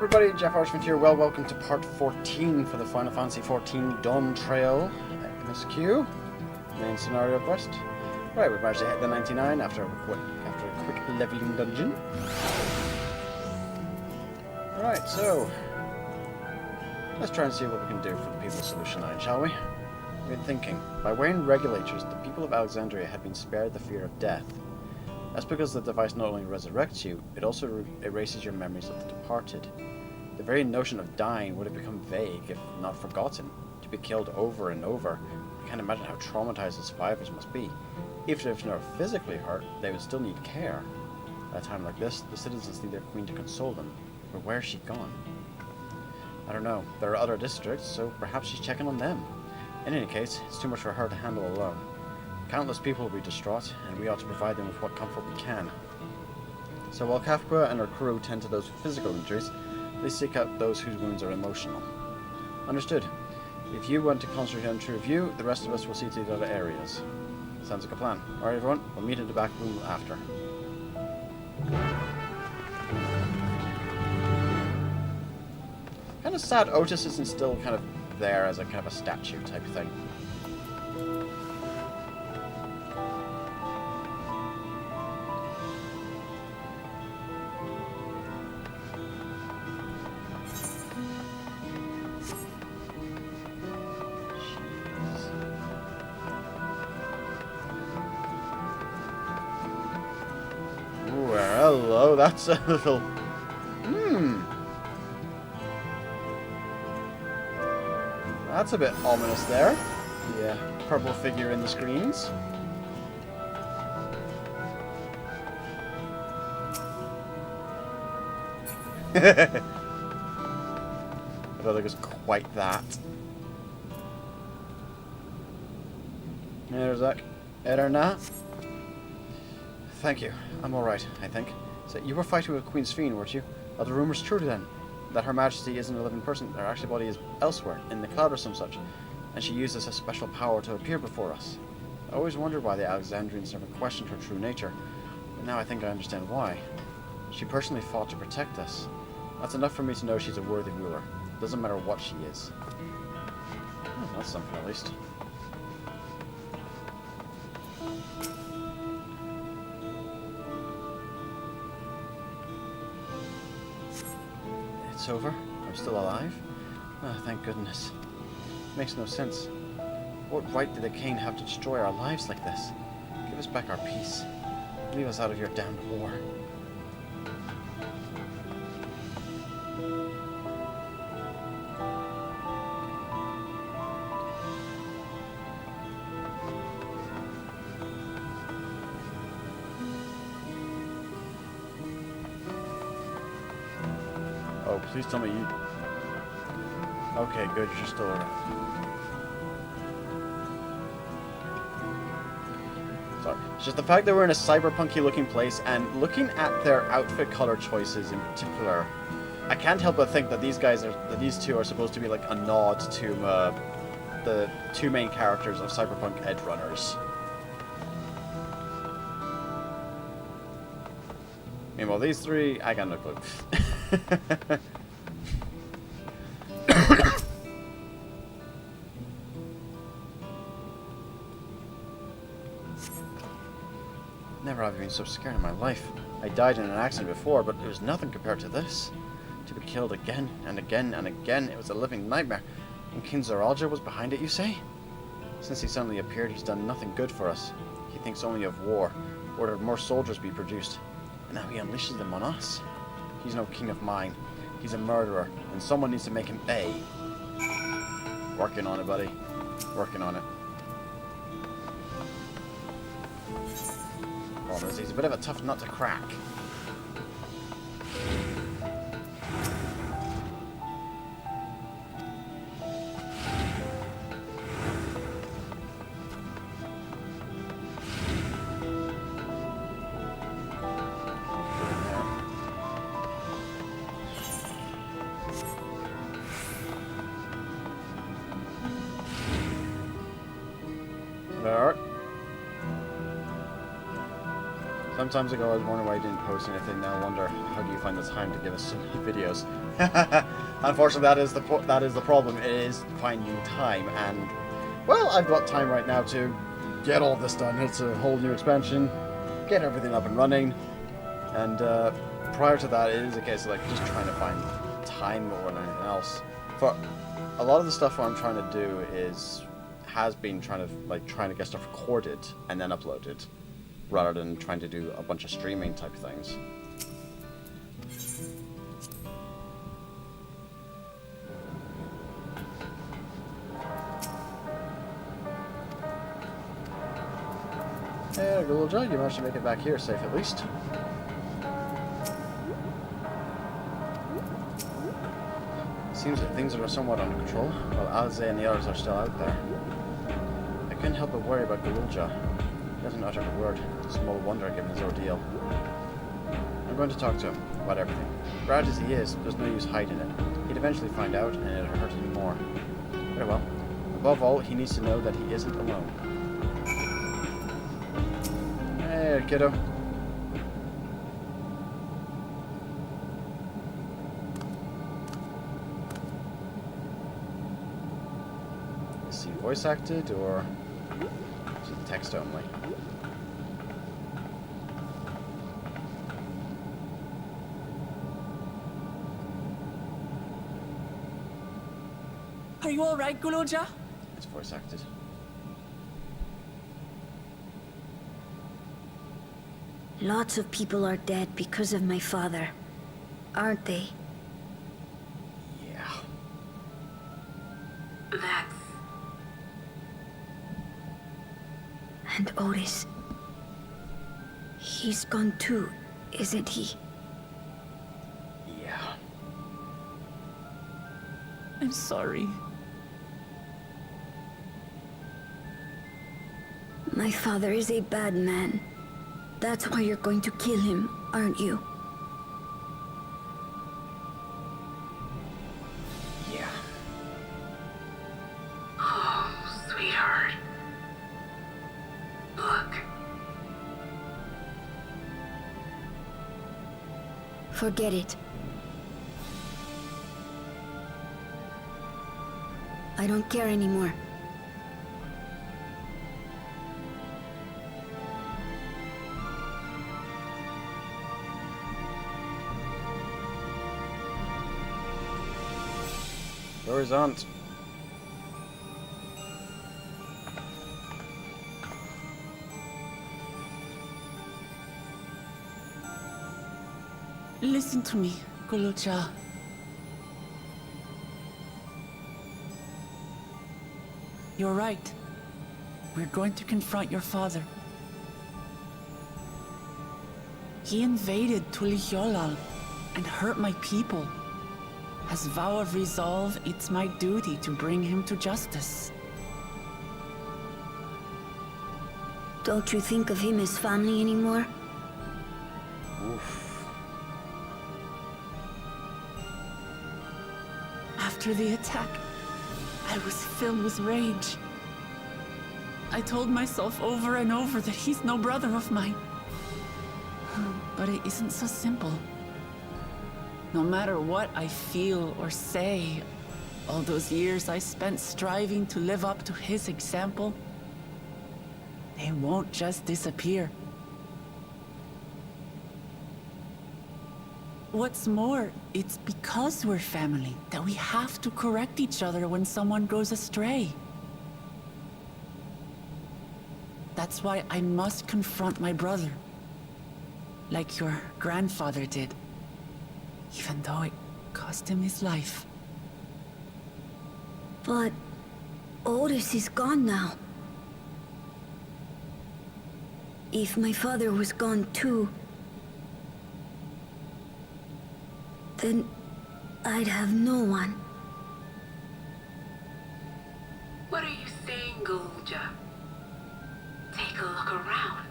everybody, JaffaArchfiend here. Well, welcome to part 14 for the Final Fantasy XIV Dawntrail MSQ main scenario quest. Right, we've managed to hit the 99 after a quick leveling dungeon. Alright, so let's try and see what we can do for the people of Solution 9, shall we? We've been thinking, by weighing regulators, the people of Alexandria had been spared the fear of death. That's because the device not only resurrects you, it also erases your memories of the departed. The very notion of dying would have become vague, if not forgotten. To be killed over and over, you can't imagine how traumatized the survivors must be. Even if they're not physically hurt, they would still need care. At a time like this, the citizens need their queen to console them. But where's she gone? I don't know. There are other districts, so perhaps she's checking on them. In any case, it's too much for her to handle alone. Countless people will be distraught, and we ought to provide them with what comfort we can. So while Kafka and her crew tend to those with physical injuries, they seek out those whose wounds are emotional. Understood. If you want to concentrate on true view, the rest of us will see to the other areas. Sounds like a plan. Alright everyone, we'll meet in the back room after. Kind of sad Otis isn't still kind of there as a kind of a statue type thing. Hello, that's a little... That's a bit ominous there. The purple figure in the screens. I don't think it's quite that. There's that. Eterna. Thank you. I'm alright, I think. So you were fighting with Queen's Fiend, weren't you? Are the rumors true then? That Her Majesty isn't a living person, her actual body is elsewhere, in the cloud or some such, and she uses a special power to appear before us. I always wondered why the Alexandrians never questioned her true nature, but now I think I understand why. She personally fought to protect us. That's enough for me to know she's a worthy ruler. Doesn't matter what she is. Oh, that's something at least. It's over? I'm still alive? Oh, thank goodness. Makes no sense. What right did the Kane have to destroy our lives like this? Give us back our peace. Leave us out of your damned war. Oh, please tell me you... Okay, good, you're still around. Sorry. It's just the fact that we're in a cyberpunky looking place, and looking at their outfit color choices in particular, I can't help but think that these two are supposed to be like a nod to the two main characters of Cyberpunk Edge Runners. Meanwhile, these three, I got no clue. Never have I been so scared in my life. I died in an accident before, but it was nothing compared to this. To be killed again and again and again, it was a living nightmare. And King Zoralja was behind it, you say? Since he suddenly appeared, he's done nothing good for us. He thinks only of war, ordered more soldiers be produced, and now he unleashes them on us. He's no king of mine. He's a murderer, and someone needs to make him pay. Working on it, buddy. Working on it. Problem is, he's a bit of a tough nut to crack. Sometimes ago I was wondering why you didn't post anything. Now I wonder, how do you find the time to give us so many videos? Unfortunately, that is the problem. It is finding time, and well, I've got time right now to get all this done. It's a whole new expansion, get everything up and running, and prior to that, it is a case of like just trying to find time more than anything else. For a lot of the stuff I'm trying to do has been trying to get stuff recorded and then uploaded, rather than trying to do a bunch of streaming type things. Hey, good little John, you managed to make it back here safe at least. Seems that things are somewhat under control, while Alize and the others are still out there. I couldn't help but worry about Galulja. He hasn't uttered a word. Small wonder given his ordeal. I'm going to talk to him about everything. Bad as he is, there's no use hiding it. He'd eventually find out, and it'll hurt him more. Very well. Above all, he needs to know that he isn't alone. Hey, kiddo. Is he voice acted, or is it text only? Are you alright, Gululja? It's voice acted. Lots of people are dead because of my father, aren't they? Yeah. That's... And Otis. He's gone too, isn't he? Yeah. I'm sorry. My father is a bad man. That's why you're going to kill him, aren't you? Yeah. Oh, sweetheart. Look. Forget it. I don't care anymore. Horizont. Listen to me, Gululja. You're right. We're going to confront your father. He invaded Tulihyolal and hurt my people. As vow of resolve, it's my duty to bring him to justice. Don't you think of him as family anymore? Oof. After the attack, I was filled with rage. I told myself over and over that he's no brother of mine. But it isn't so simple. No matter what I feel or say, all those years I spent striving to live up to his example, they won't just disappear. What's more, it's because we're family that we have to correct each other when someone goes astray. That's why I must confront my brother, like your grandfather did. Even though it cost him his life. But Otis is gone now. If my father was gone too, then I'd have no one. What are you saying, Gululja? Take a look around.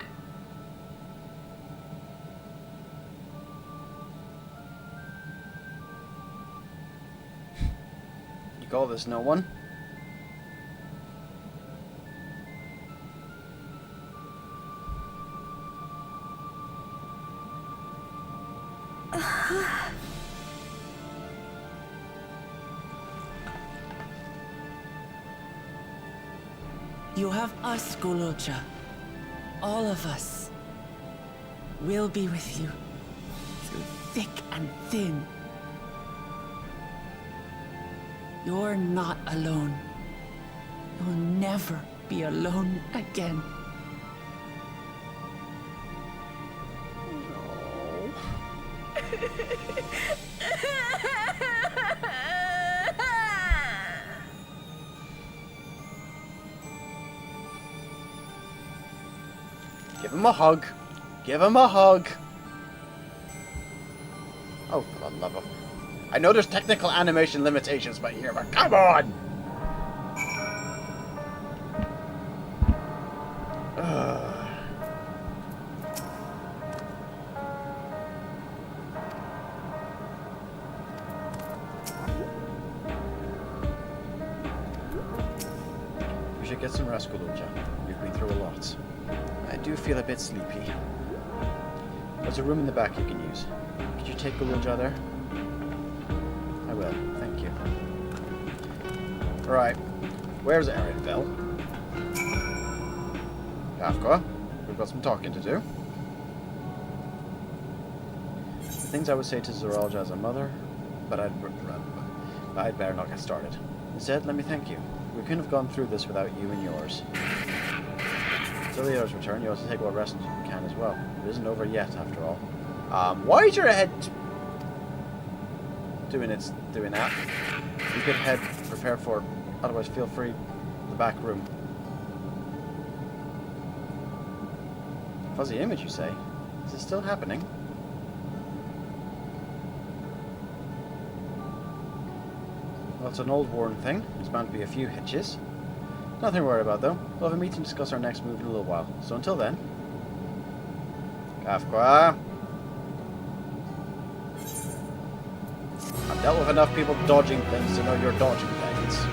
You call this no one? You have us, Guluja. All of us. We'll be with you. Through thick and thin. You're not alone. You'll never be alone again. Give him a hug. Give him a hug. Oh, for the love of... I know there's technical animation limitations by here, but come on! We should get some rest, Guluja. We've been through a lot. I do feel a bit sleepy. There's a room in the back you can use. Could you take Guluja there? I will, thank you. Right, where's Erenville? Jaffa, we've got some talking to do. The things I would say to Zoraija as a mother, but I'd better not get started. Instead, let me thank you. We couldn't have gone through this without you and yours. Till the others return, you also take what rest you can as well. It isn't over yet, after all. Why is your head doing that? You could head prepare for it. Otherwise, feel free. The back room. Fuzzy image, you say? Is it still happening? Well, it's an old worn thing. There's bound to be a few hitches. Nothing to worry about, though. We'll have a meeting to discuss our next move in a little while. So until then... Kafka. I've dealt with enough people dodging things to know you're dodging things.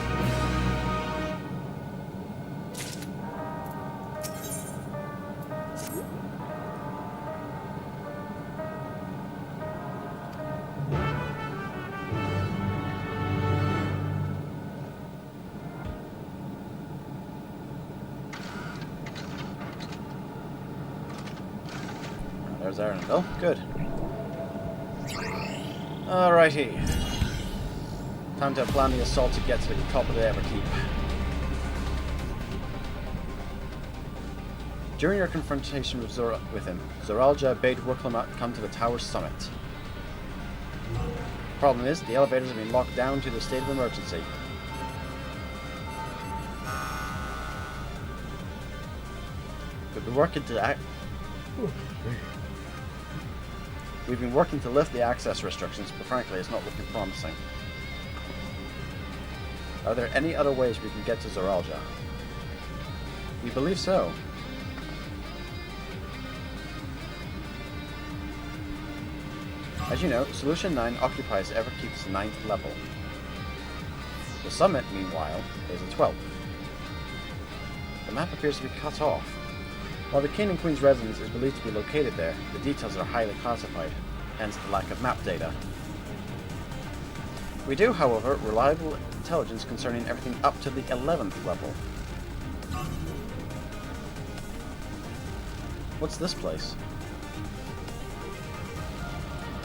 There's Erenville. Good. Alrighty. Time to plan the assault to get to the top of the Everkeep. During your confrontation with him, Zoraija bade Wuklam come to the tower's summit. Problem is, the elevators have been locked down to the state of emergency. We've been working to lift the access restrictions, but frankly, it's not looking promising. Are there any other ways we can get to Zoraija? We believe so. As you know, Solution 9 occupies Everkeep's 9th level. The summit, meanwhile, is the 12th. The map appears to be cut off. While the King and Queen's residence is believed to be located there, the details are highly classified, hence the lack of map data. We do, however, reliable intelligence concerning everything up to the 11th level. What's this place?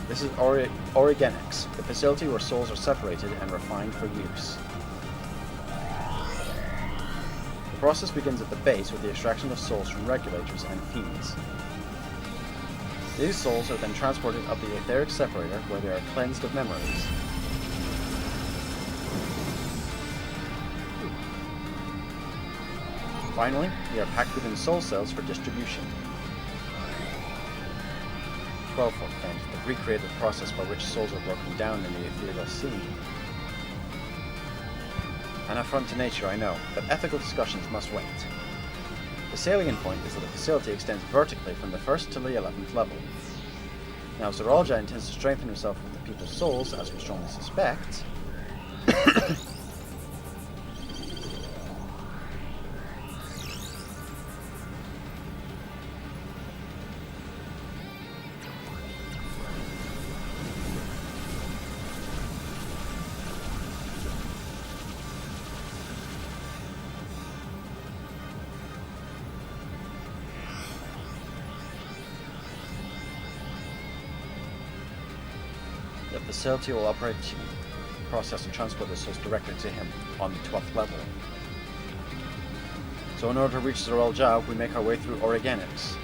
This is Origenics, the facility where souls are separated and refined for use. The process begins at the base with the extraction of souls from regulators and fiends. These souls are then transported up the etheric separator where they are cleansed of memories. Finally, they are packed within soul cells for distribution. 12 foot then, the recreated process by which souls are broken down in the ethereal sea. An affront to nature, I know, but ethical discussions must wait. The salient point is that the facility extends vertically from the 1st to the 11th level. Now, Zoraija intends to strengthen herself with the people's souls, as we strongly suspect. facility will operate, process and transport the source directly to him on the 12th level. So in order to reach Zoral Ja, we make our way through Organics.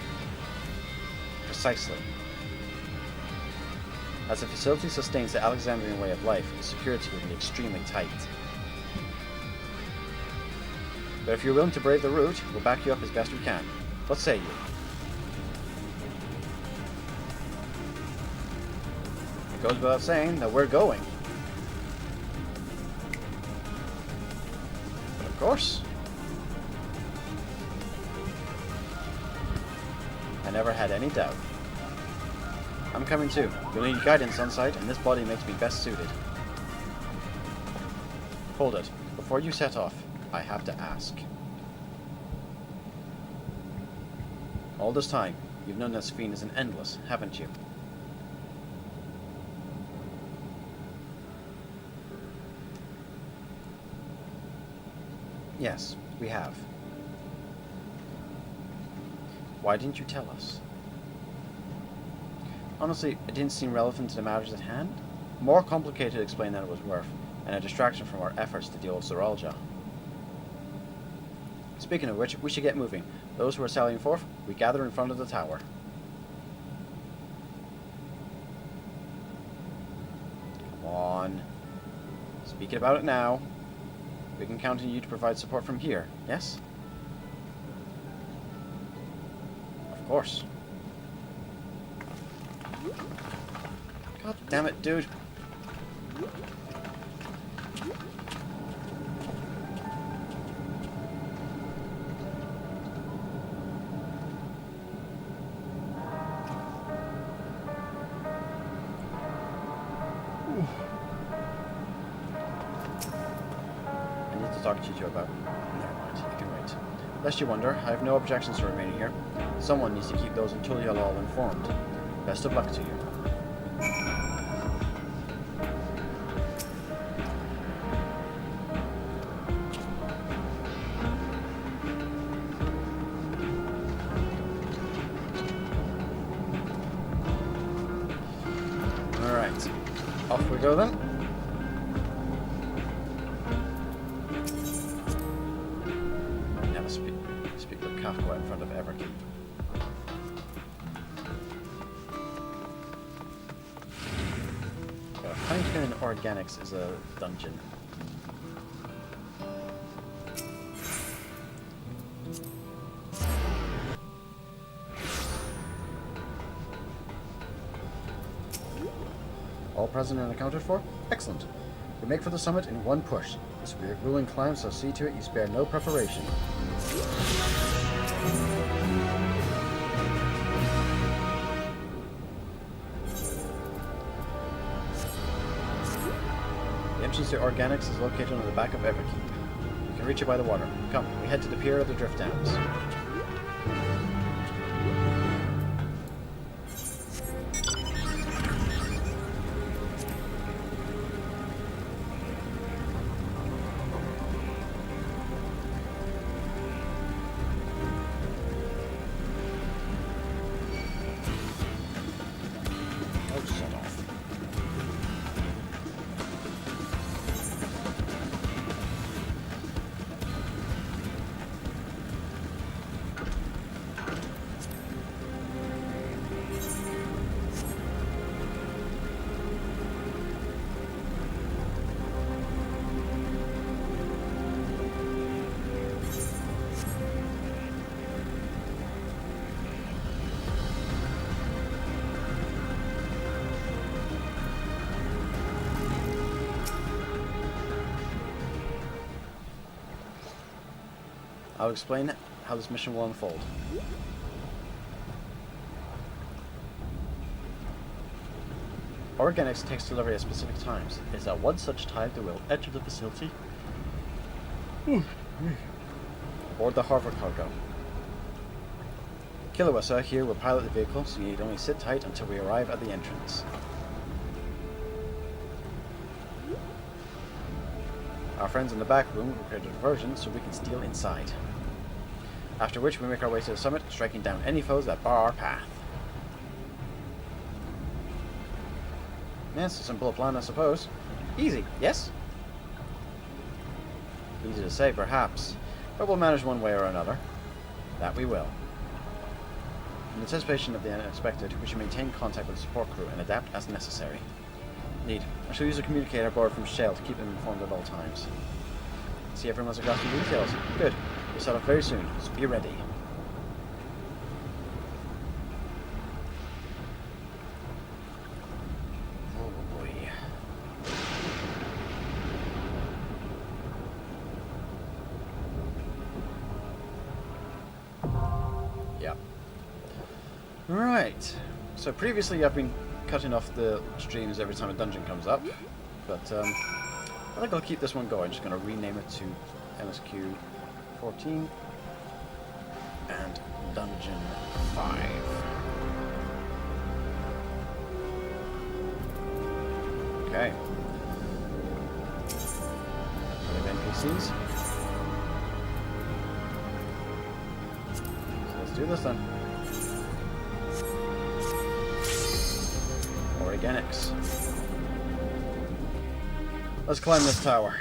Precisely. As the facility sustains the Alexandrian way of life, the security will be extremely tight. But if you're willing to brave the route, we'll back you up as best we can. What say you? It goes without saying that we're going. But of course. I never had any doubt. I'm coming too. You'll need guidance on site, and this body makes me best suited. Hold it. Before you set off, I have to ask. All this time, you've known this fiend as an endless, haven't you? Yes, we have. Why didn't you tell us? Honestly, it didn't seem relevant to the matters at hand. More complicated to explain than it was worth, and a distraction from our efforts to deal with Zoral Ja. Speaking of which, we should get moving. Those who are sallying forth, we gather in front of the tower. Come on. Speaking about it now. We can count on you to provide support from here, yes? Of course. God damn it, dude. Talk to you two about. Never mind, you can wait. Lest you wonder, I have no objections to remaining here. Someone needs to keep those in Tulialal informed. Best of luck to you. Alright. Off we go then. In front of Everkeep. Huntington in Organics is a dungeon. All present and accounted for? Excellent. We make for the summit in one push. This will be a grueling climb, so see to it you spare no preparation. The entrance to Organics is located on the back of Everkeep. You can reach it by the water. Come, we head to the pier of the Drift Downs. I'll explain how this mission will unfold. Organics takes delivery at specific times. It is at one such time that we'll enter the facility aboard the Harvard cargo. Kilowasa here will pilot the vehicle, so you need only sit tight until we arrive at the entrance. Our friends in the back room will create a diversion so we can steal inside. After which we make our way to the summit, striking down any foes that bar our path. Yes, a simpler plan, I suppose. Easy, yes? Easy to say, perhaps, but we'll manage one way or another. That we will. In anticipation of the unexpected, we should maintain contact with the support crew and adapt as necessary. Need. I shall use a communicator borrowed from Shell to keep them informed at all times. See everyone's got some details. Good. We'll set off very soon, so be ready. Oh boy. Yeah. Right. So previously I've been cutting off the streams every time a dungeon comes up, but I think I'll keep this one going. Just going to rename it to MSQ 14 and Dungeon 5. Okay. Other NPCs. So let's do this then. Organics. Let's climb this tower.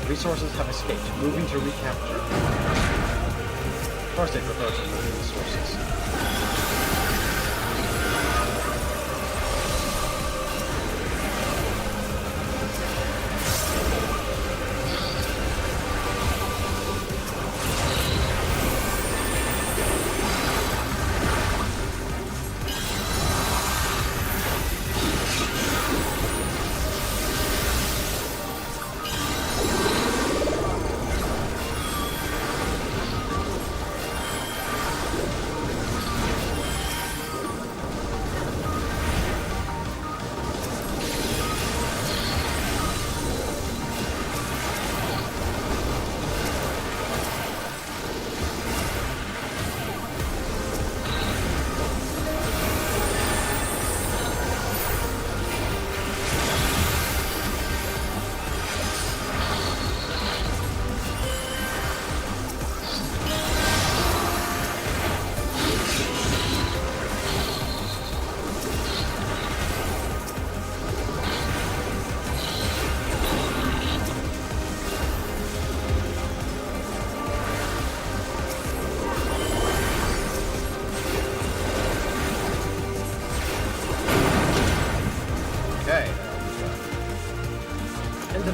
Resources have escaped. Moving to recapture. First aid reports on moving resources.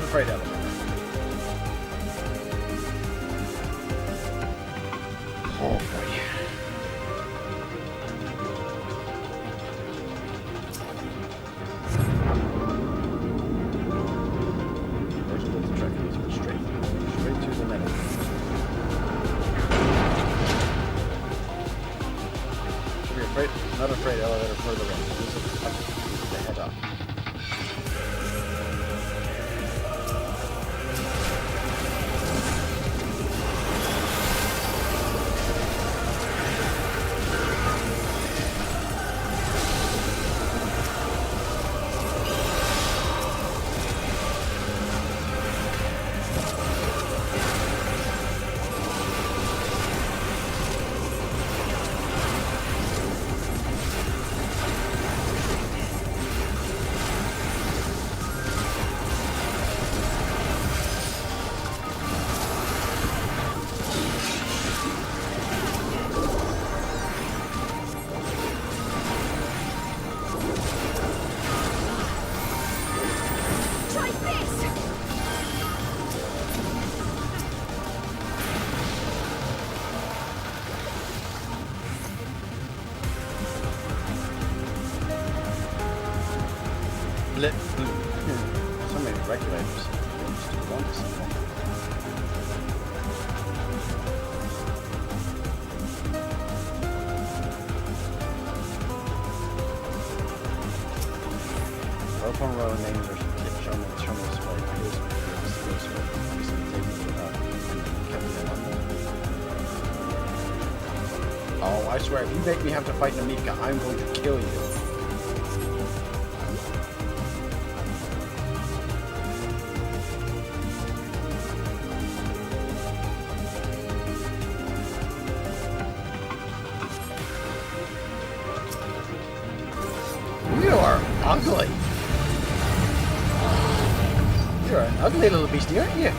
freight elevator. Oh boy. Where's the track? Straight to the middle. Should be a freight, another freight elevator further in. Blip. So many regulators. Just want to something. Row upon row names are shown on the terminal display. Here's oh, I swear, if you make me have to fight Namika, I'm going to kill you. You are ugly. You're an ugly little beastie, aren't you?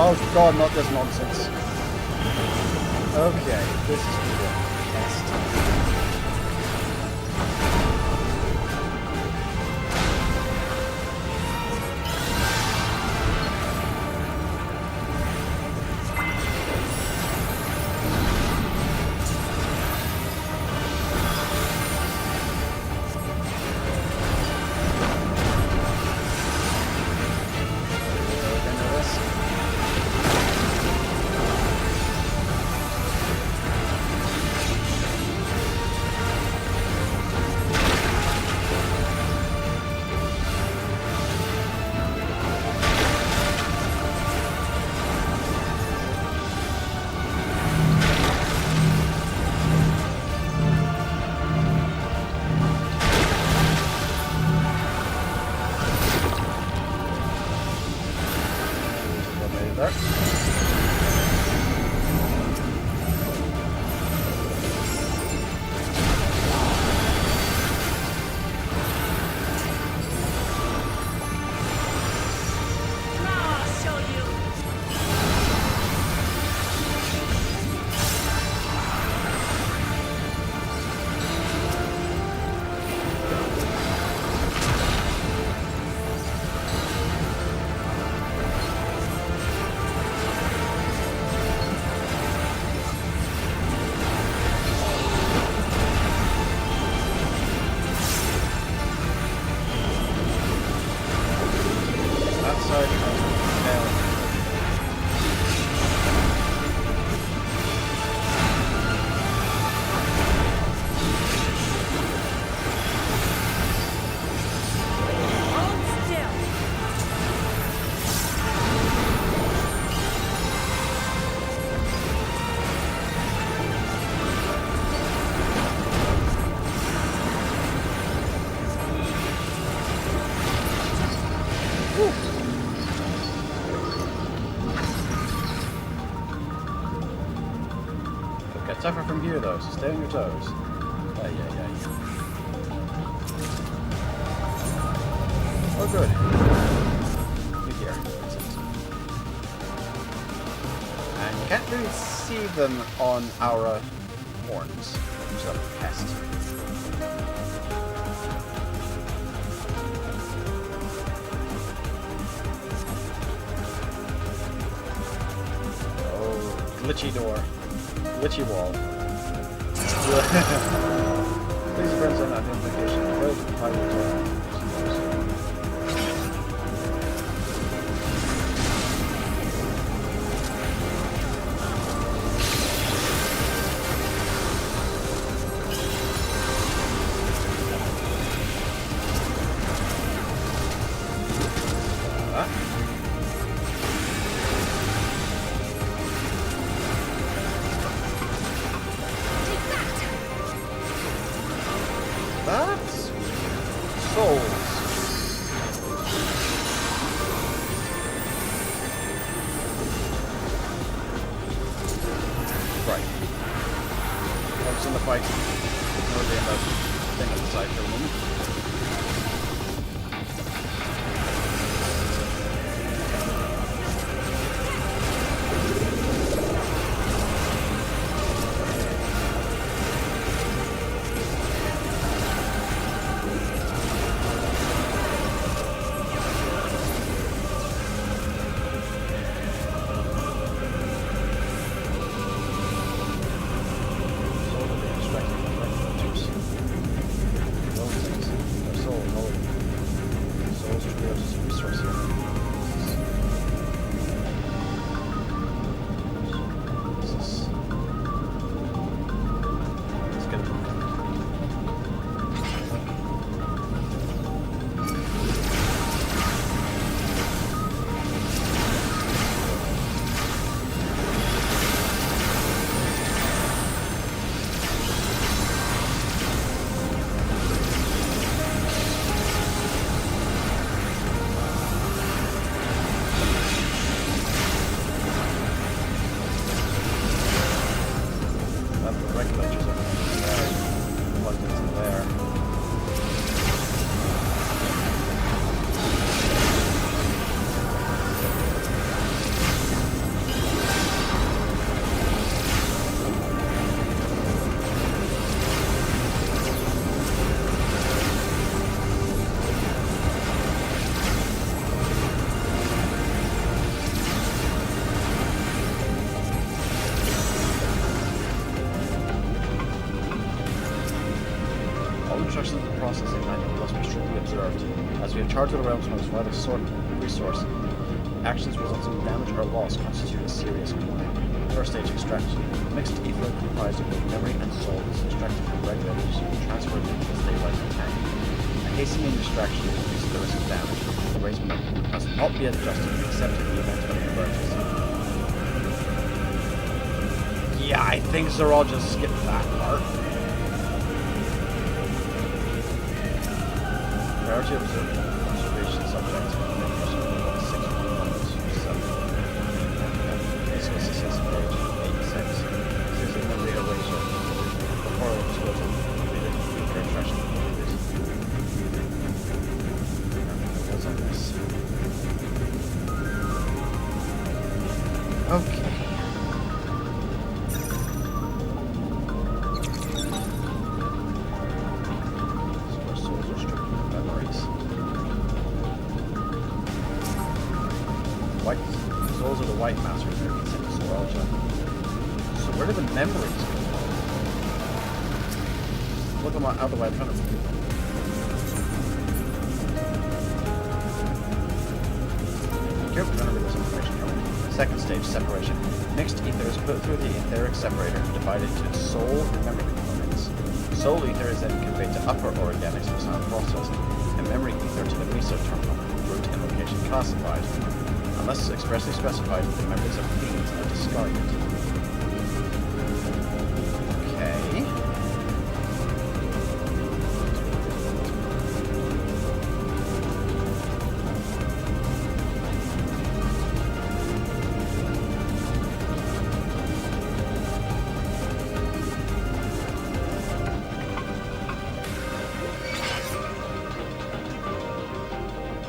Oh god, not this nonsense. Okay, this is the test. Suffer from here though, so stay on your toes. Oh good. Good here. And you can't really see them on our horns. Just a pest. Oh, glitchy door. Glitchy wall. Please friends on identification. Good. I will join. souls. Right. Focus on the fight. Ignore the thing on the side for a moment. Instructions of the processing manual must be strictly observed. As we have charged with the realm's most vital resource, actions resulting in damage or loss constitute a serious crime. First stage extraction. Mixed ether comprised of both memory and soul is extracted from regulators and transferred into the stabilizing tank. A hastening extraction increases the risk of damage. The arrangement must not be adjusted except in the event of an emergency. Yeah, I think Zoral just skipped that part. Priority observation subject. Number 61127. This was assessed page 86. This is a memory eraser. Before it was completed, the extraction completed. What's on this? Okay. Souls of the White Masters are being sent to Soralja. So where do the memories go? Look them out the way in front of me. Careful to remember this information coming. Second stage, separation. Mixed ether is put through the etheric separator and divided into soul and memory components. Soul ether is then conveyed to upper organics for sound processing, and memory ether to the research terminal, route and location classified. Unless expressly specified, the members of fiends are discarded. Okay.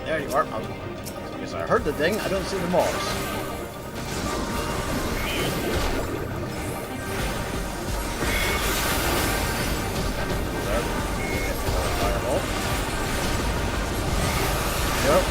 There you are. I heard the ding, I don't see the mobs. There. Fireball. Yep.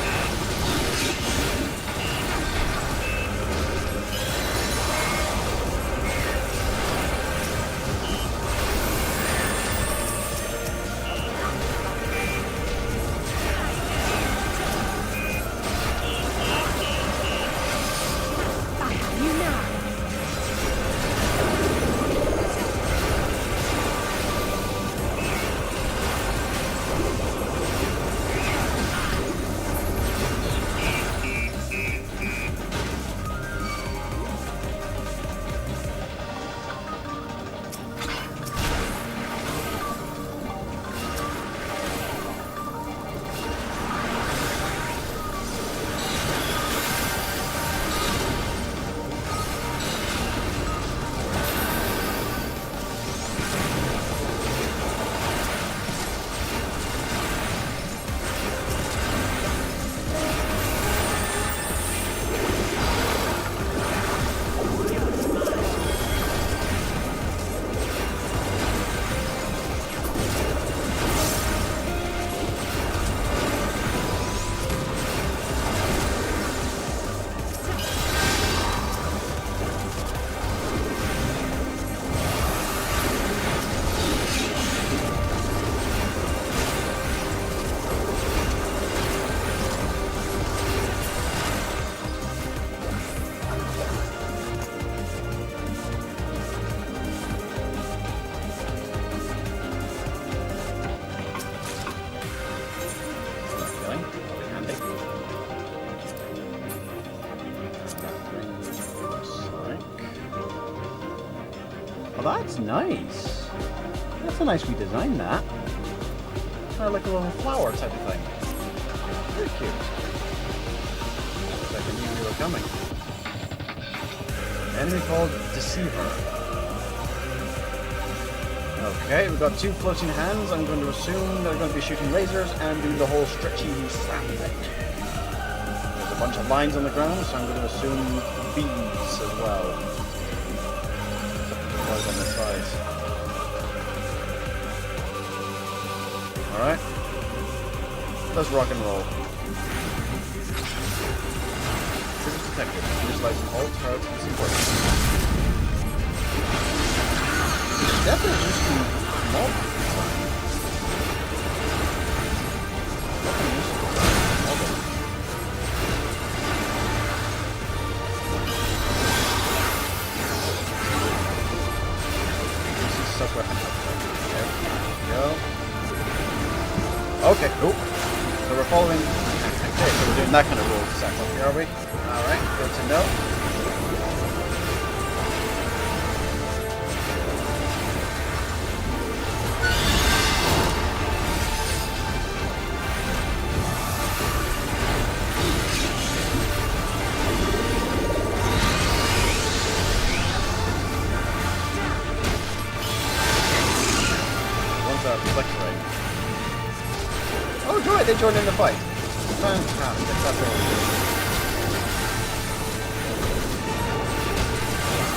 that's nice. That's a nice wee design, that. Like a little flower type of thing. Very cute. Looks like I knew we were coming. Enemy called Deceiver. Okay, we've got 2 floating hands. I'm going to assume they're going to be shooting lasers and doing the whole stretchy slam thing. There's a bunch of lines on the ground, so I'm going to assume beads as well. On the sides. Alright. Let's rock and roll. Triggers detected. Initializing all turrets and support. Definitely just some mob design. Nothing useful design. Sub-weapon upgrade. There we go. Okay, cool. So we're following... Okay, so we're doing that kind of rule setup here, are we? Alright, good to know. Oh, good! They joined in the fight. Fantastic. That's really good.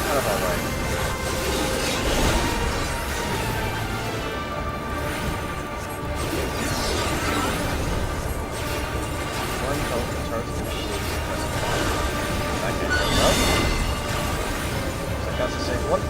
Kind of alright. One health charge the shields. That can go up. Looks like that's the same one.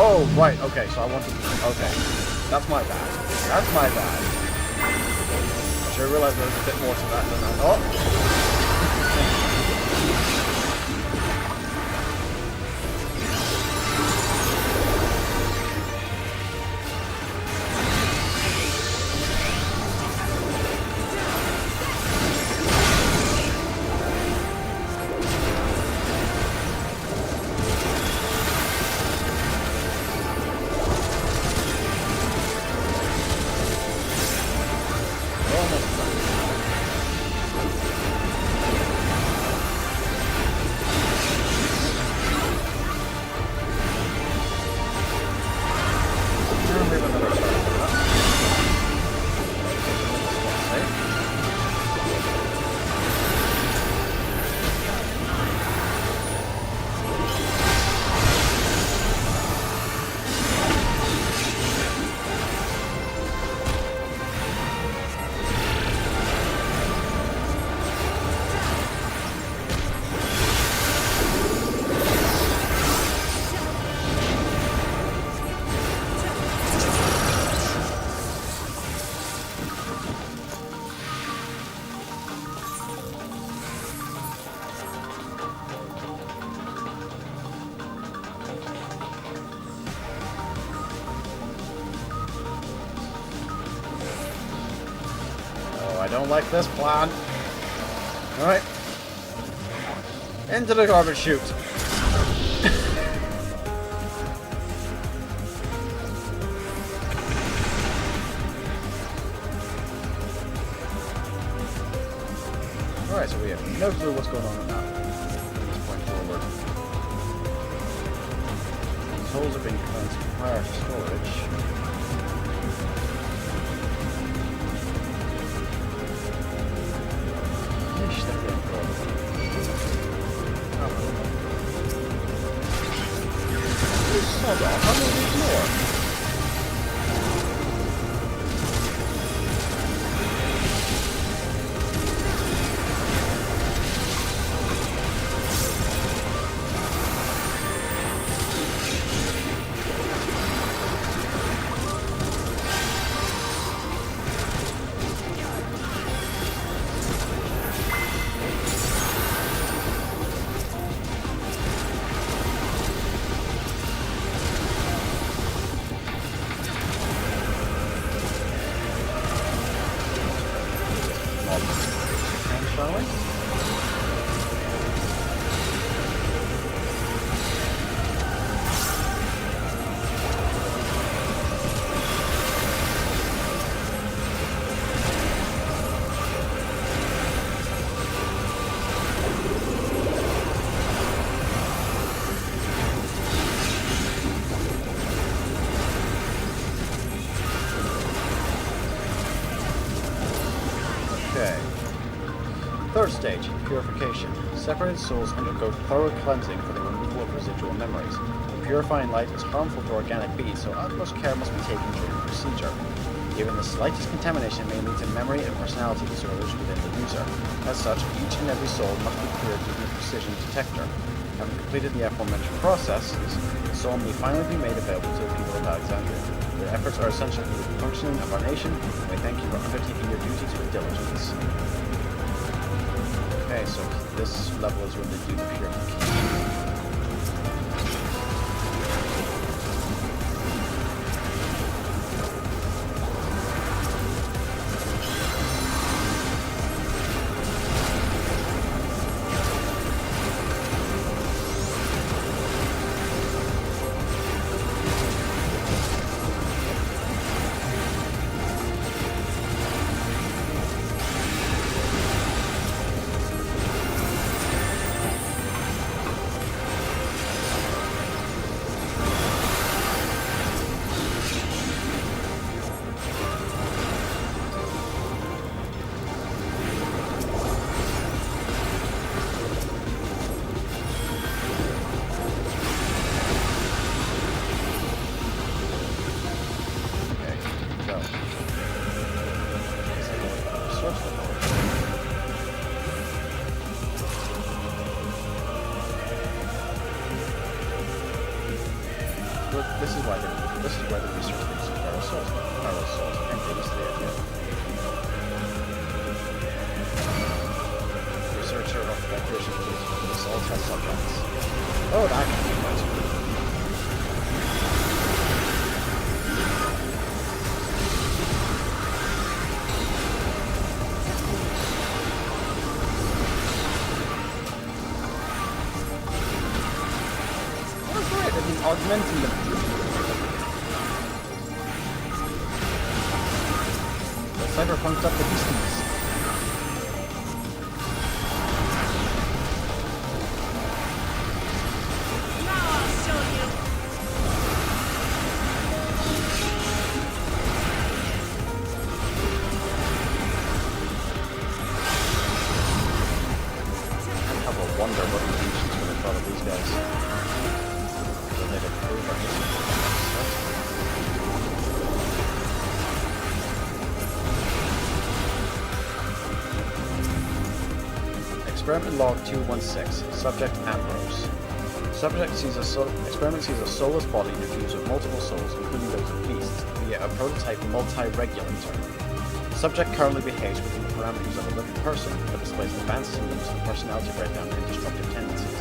Oh, right, okay, so I wanted to... Okay. That's my bad. That's my bad. I should have realised there was a bit more to that than I thought. I don't like this plan. Alright. Into the garbage chute. Alright, so we have no clue what's going on with that from this point forward. These holes are being transferred to storage. Hold on, how many more? shall we? Third stage, purification. Separated souls undergo thorough cleansing for the removal of residual memories. The purifying light is harmful to organic beings, so utmost care must be taken during the procedure. Even the slightest contamination may lead to memory and personality disorders within the user. As such, each and every soul must be cleared using a precision detector. Having completed the aforementioned processes, the soul may finally be made available to the people of Alexandria. Their efforts are essential to the functioning of our nation, and we thank you for undertaking your duties with diligence. Okay, so this level is where they do the purification. This is where the research leads to feral souls, and things to the idea. Researcher of accuracy for assault test subjects. Oh, that can be nice. That's right, I mean, augmenting them. Cyberpunked up the beasties. Now I'll show you. I have a wonder what the ancients would have thought of these guys. When they'd approve our history. Experiment log 216. Subject Ambrose. Experiment sees a soulless body infused with multiple souls, including those of beasts, via a prototype multi-regulator. The subject currently behaves within the parameters of a living person, but displays advanced symptoms of personality breakdown and destructive tendencies.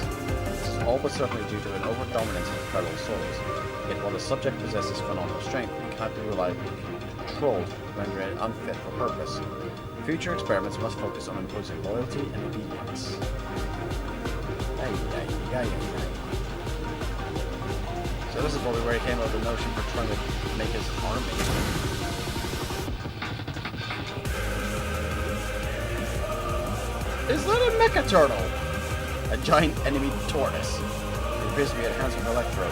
This is all but certainly due to an overdominance of feral souls. Yet while the subject possesses phenomenal strength, it cannot be reliably controlled, rendering it unfit for purpose. Future experiments must focus on imposing loyalty and obedience. So this is probably where he came up with the notion for trying to make his army. Is that a mecha turtle? A giant enemy tortoise. It appears to be a handsome electrode.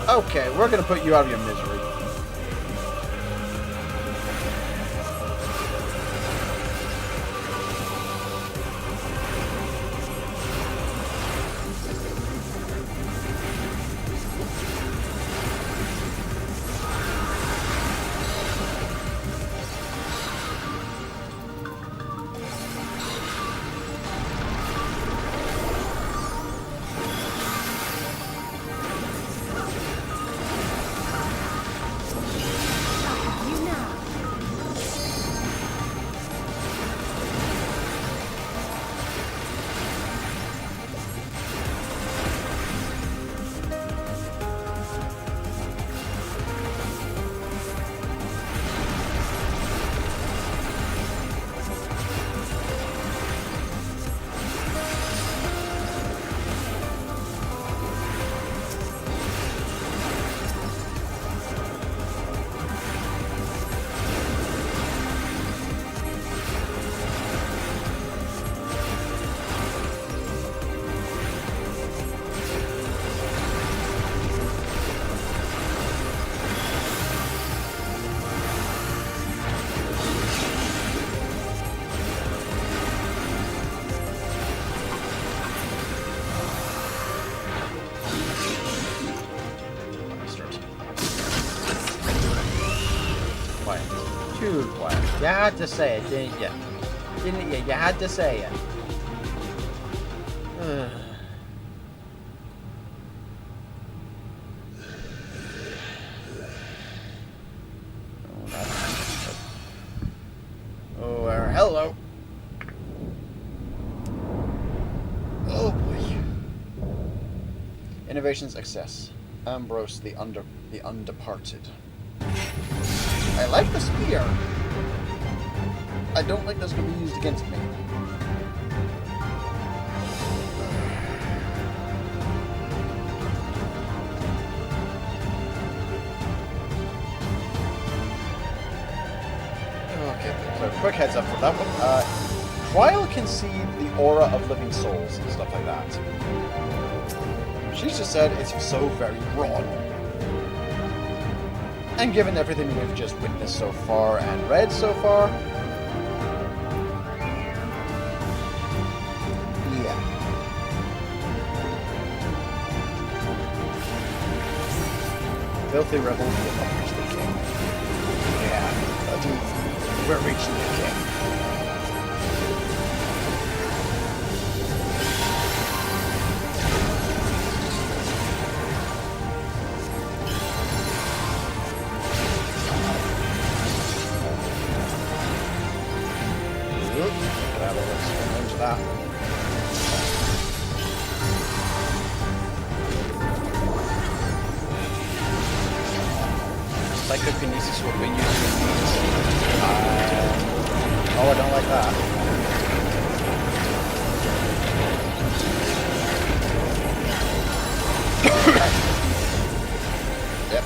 Okay, we're gonna put you out of your misery. Too quiet. You had to say it, didn't you? Didn't you? You had to say it. Hello. Oh boy. Innovations access. Ambrose the undeparted. I like the spear. I don't like that's going to be used against me. Okay, so quick heads up for that one. Trial can see the aura of living souls and stuff like that. She's just said it's so very broad. And given everything we've just witnessed so far and read so far, yeah. Filthy rebel will not reach the king. Yeah, we're reaching the king. Psychokinesis would be used in these. Oh, I don't like that. Yep.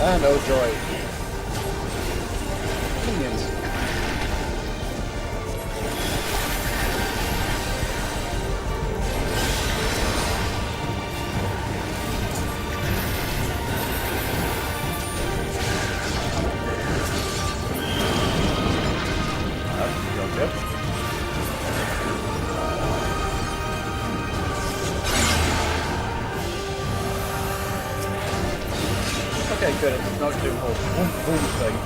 And oh joy. Minions. Okay, good. It's not doing the whole boom boom thing.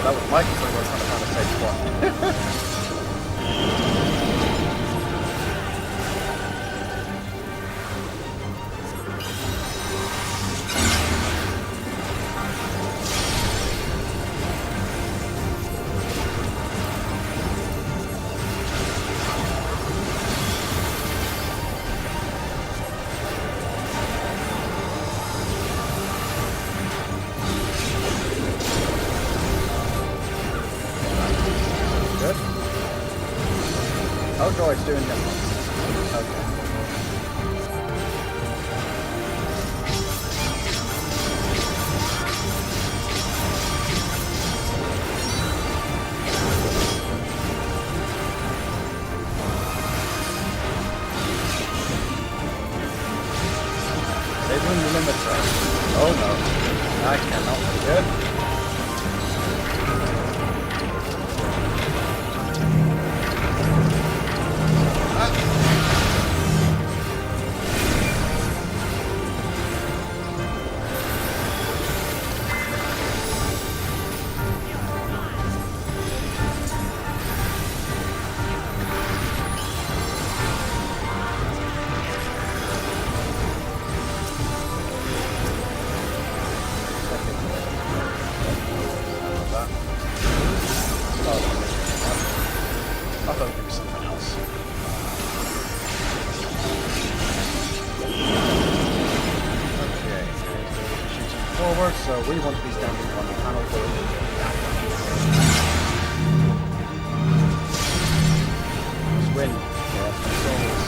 That was my concern. I was trying to find a safe spot. Oh, droid's doing this. Okay. They're doing the limiter. Oh no. I cannot be good. I thought it was something else. Okay, shooting forward, so we want to be standing on the panel going that way. Let's win. Yeah, controls.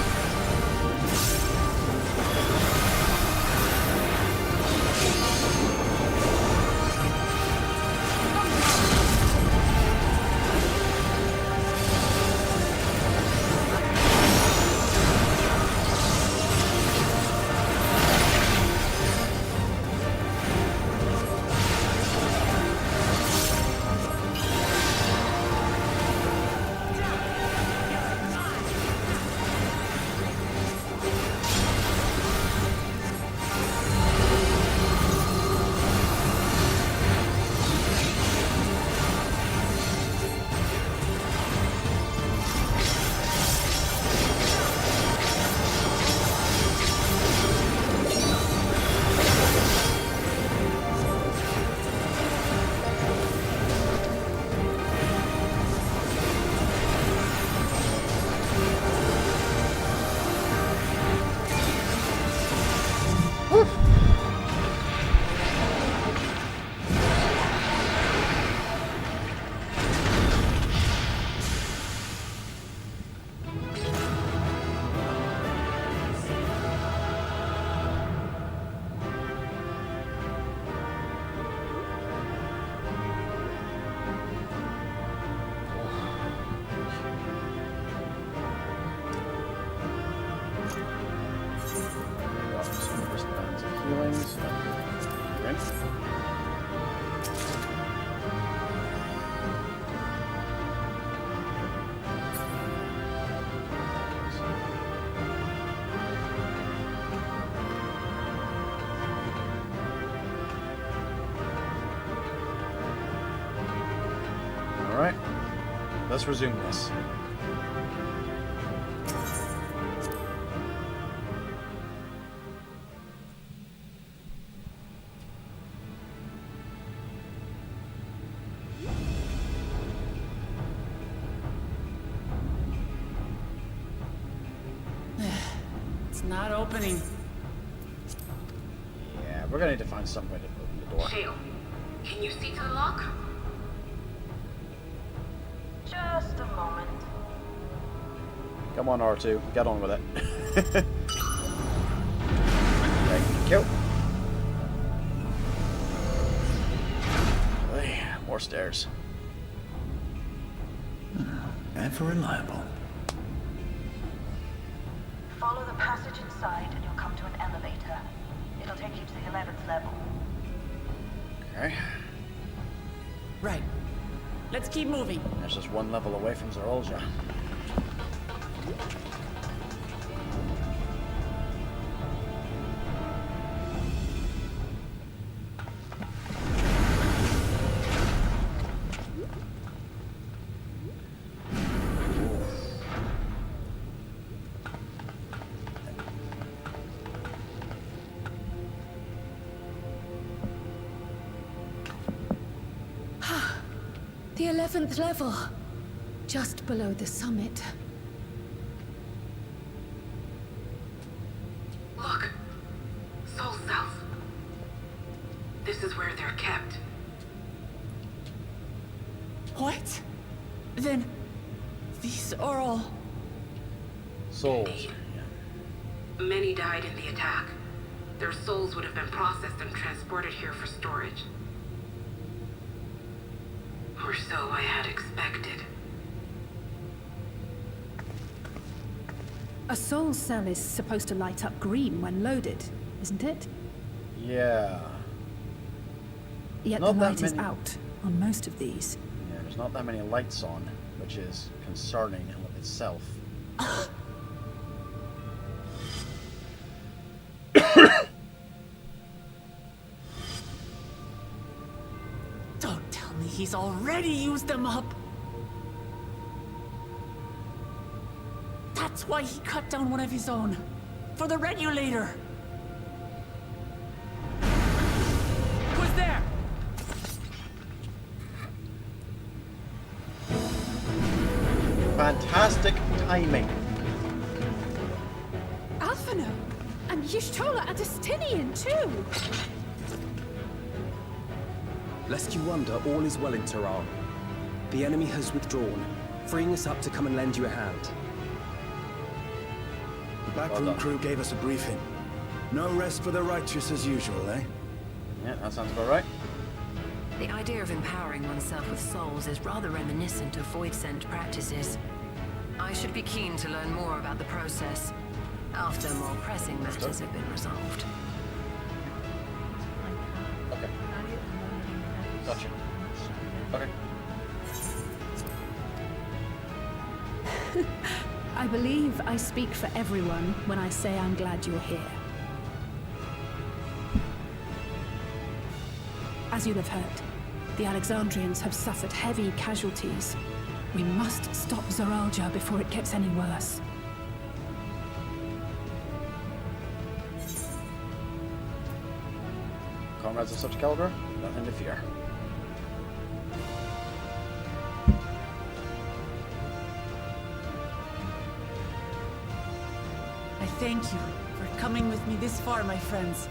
Alright, let's resume this. It's not opening. Yeah, we're gonna need to find some way to open the door. Shale, can you see to the lock? Just a moment. Come on, R2, get on with it. Thank you. Hey, more stairs. Ever reliable. Follow the passage inside and you'll come to an elevator. It'll take you to the 11th level. Okay, Right. Let's keep moving. there's just one level away from Zorolja. The 11th level. Just below the summit. Look, Soul Cells. This is where they're kept. What? Then these are all... Souls. Indeed. Many died in the attack. Their souls would have been processed and transported here for storage. Or so I had expected. A soul cell is supposed to light up green when loaded, isn't it? Yeah. Yet Not the that light is many. out on most of these. Yeah, there's not that many lights on, which is concerning in of itself. Don't tell me he's already used them up. That's why he cut down one of his own. For the regulator. Who's there? Fantastic timing. Alphino! And Y'shtola Adestinian too! Lest you wonder, all is well in Tehran. The enemy has withdrawn, freeing us up to come and lend you a hand. The backroom Well done. crew gave us a briefing. No rest for the righteous as usual, eh? Yeah, that sounds about right. The idea of empowering oneself with souls is rather reminiscent of void-sent practices. I should be keen to learn more about the process, after more pressing matters have been resolved. Okay. Gotcha. Okay. I believe I speak for everyone when I say I'm glad you're here. As you'll have heard, the Alexandrians have suffered heavy casualties. We must stop Zoralja before it gets any worse. Comrades of such caliber, nothing to fear. I thank you for coming with me this far, my friends.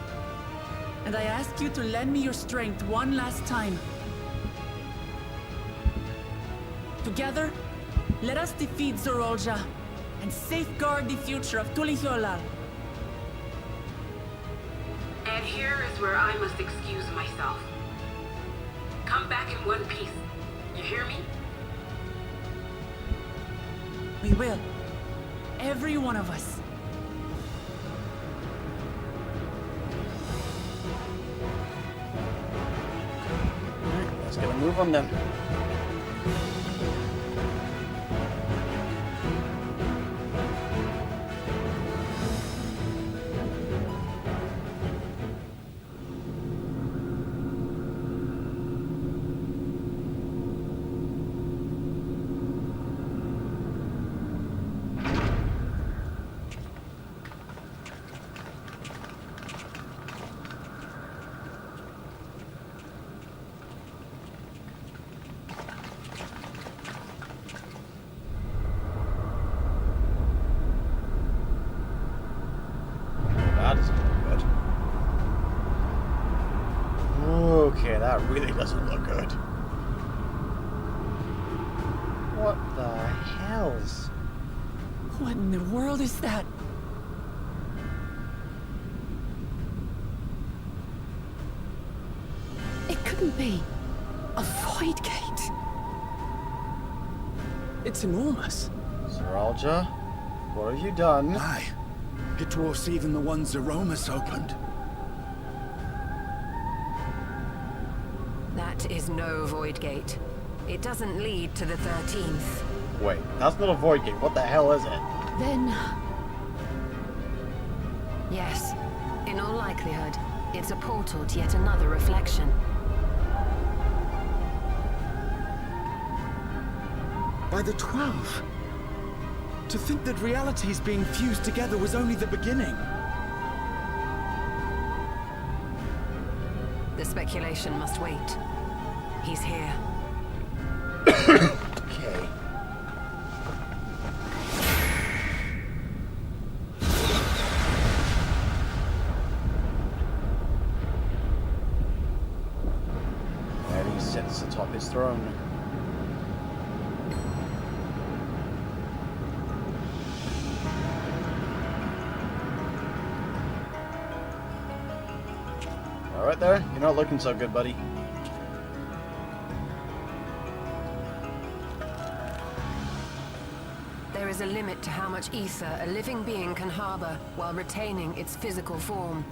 And I ask you to lend me your strength one last time. Together, let us defeat Zorolja and safeguard the future of Tulihyolal. And here is where I must excuse myself. Come back in one piece. You hear me? We will. Every one of us. move on them. That doesn't look good. Okay, that really doesn't look good. What the hells? What in the world is that? It couldn't be. A void gate. It's enormous. Zeralja, what have you done? Aye. It dwarfs even the one Zeromus opened. That is no void gate. It doesn't lead to the 13th. Wait, that's not a void gate. What the hell is it? Then... Yes, in all likelihood, it's a portal to yet another reflection. By the 12. To think that realities being fused together was only the beginning. The speculation must wait. He's here. Okay. There he sits atop his throne. Alright there, you're not looking so good, buddy. There is a limit to how much ether a living being can harbor while retaining its physical form.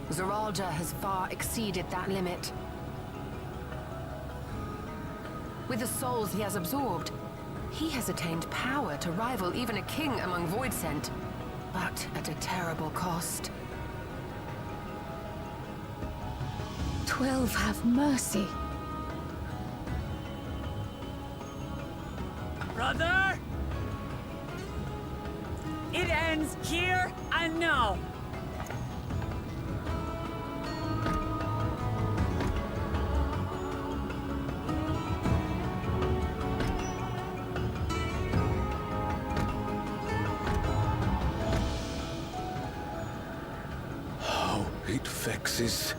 Zeralja has far exceeded that limit. With the souls he has absorbed, he has attained power to rival even a king among Voidsent, but at a terrible cost. 12 have mercy. Brother? It ends here and now. How it vexes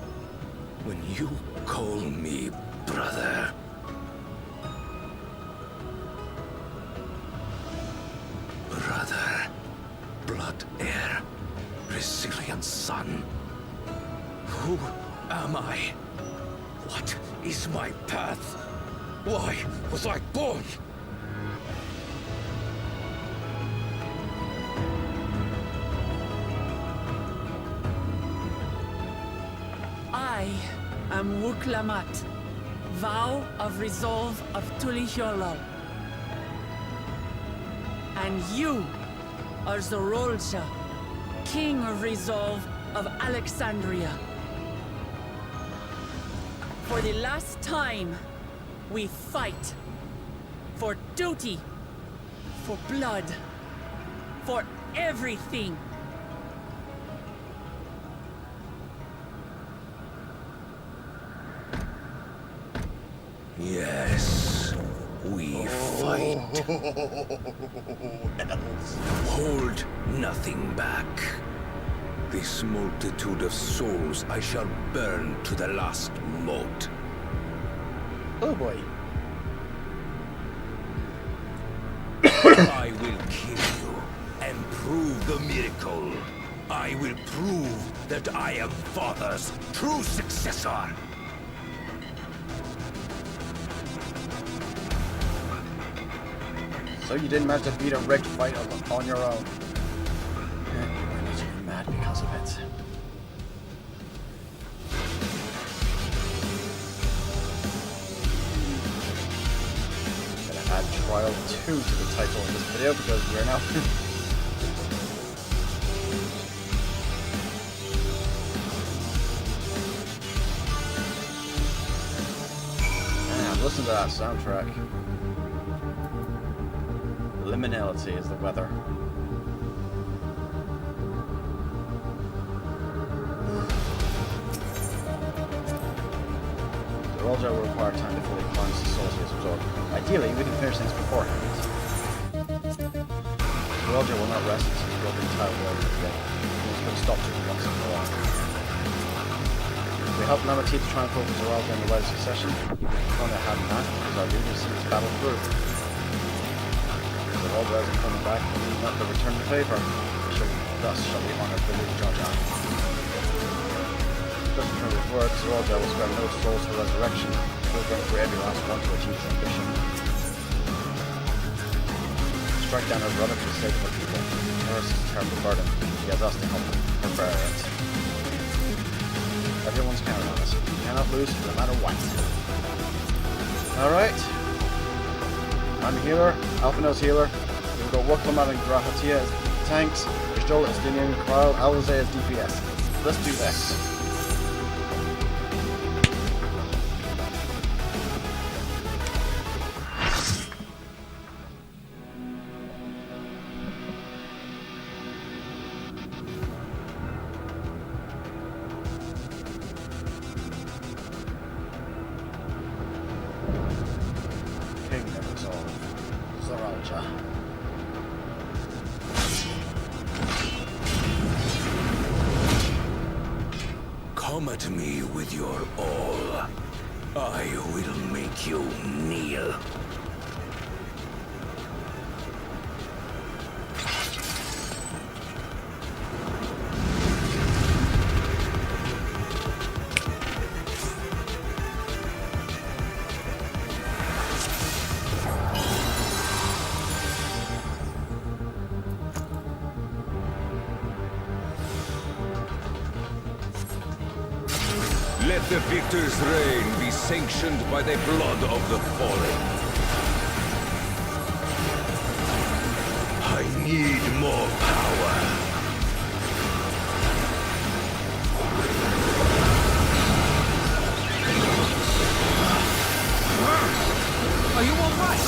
when you call me brother. Brother, blood heir, resilient son. Who am I? What is my path? Why was I born? I am Wuklamat, vow of resolve of Tulihyolol. And you are Zeralja, king of resolve of Alexandria. For the last time, we fight. For duty. For blood. For everything. Yes, we fight. Hold nothing back. This multitude of souls I shall burn to the last mote. Oh boy. I will kill you and prove the miracle. I will prove that I am Father's true successor. So you didn't manage to beat a rigged fight on your own. And you were not even mad because of it. add Trial 2 to the title of this video because we're now... Man, listen to that soundtrack. Liminality is the weather. Zeralja will require time to fully cleanse the souls he has absorbed. Ideally, we can finish things beforehand. Zeralja will not rest until he's got the entire world today. He must put a stop to it once and for all. We help Namatith try and focus Zeralja in the way of succession. On the hand in that, because our duty is to see this battle through. Zeralja isn't coming back, and we not to return the favour. Thus shall we honour the new Jaja. Just from his words, Zeralja will spare no souls for resurrection. He'll bring for every last one to achieve his ambition. Strike down our brother for the sake of our people. Ours is a terrible burden. He has us to help him bear it. Everyone's counting on us. We cannot lose no matter what. Alright. I'm a healer. Alphino's healer. We've got Waklamad and Grahatia as tanks. Rishol as Dinian, Kral, Alizé as DPS. Let's do this. Come at me with your all. I will make you kneel. Let the victor's reign be sanctioned by the blood of the fallen. I need more power. Are you all right?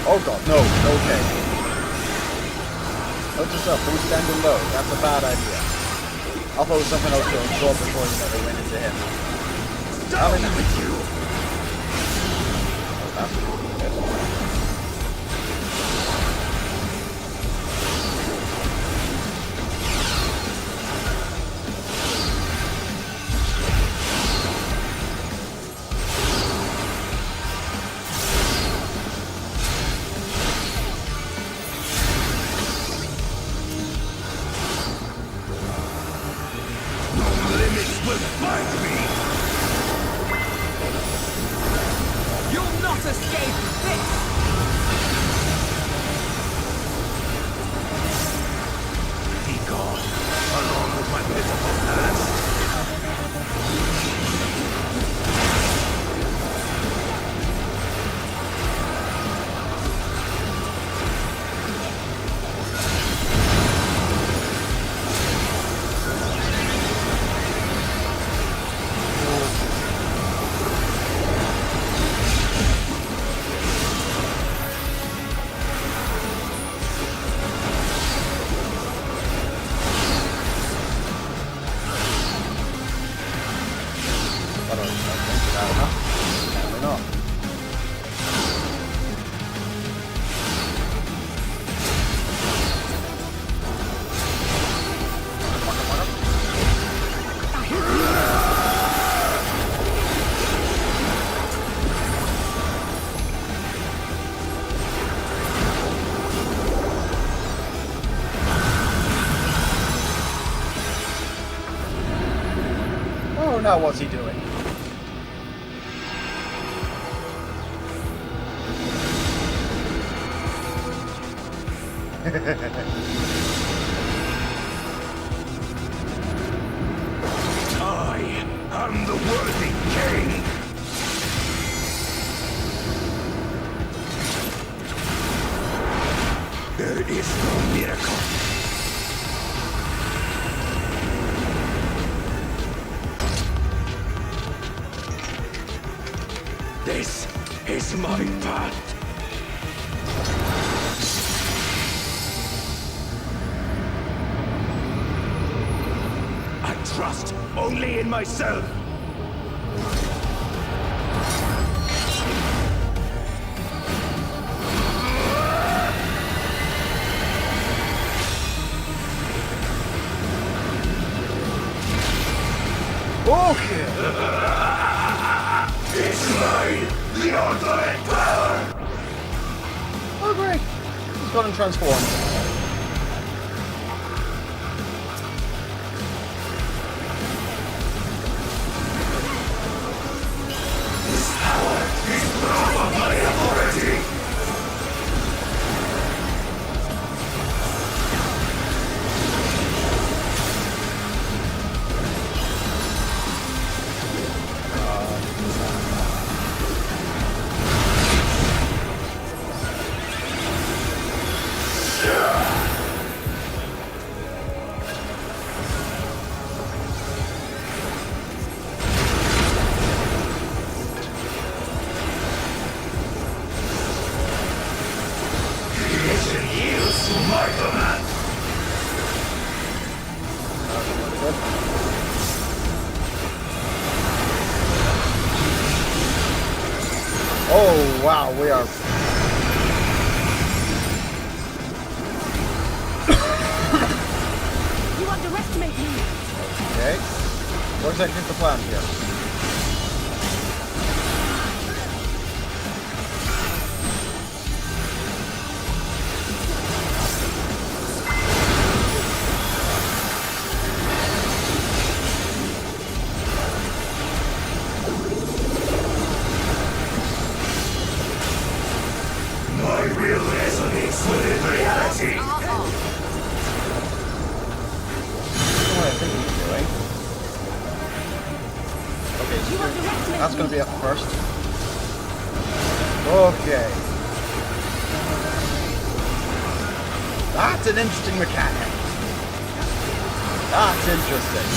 Oh god, no, okay. Note yourself, don't stand him low. That's a bad idea. I'll throw something else to absorb before you know they went into him. Down with you! Oh, that's good. now, what's he doing? I am the worthy king. There is no miracle. This is my path. I trust only in myself. Okay. It's mine, the ultimate power. Oh great. He's gone and transformed. My authority. My command. Oh wow, we are. You underestimate me! Okay. What exactly is the plan here? My will resonates with reality. That's what I think he's doing. Okay, so that's going to be up first. Okay. That's an interesting mechanic. That's interesting.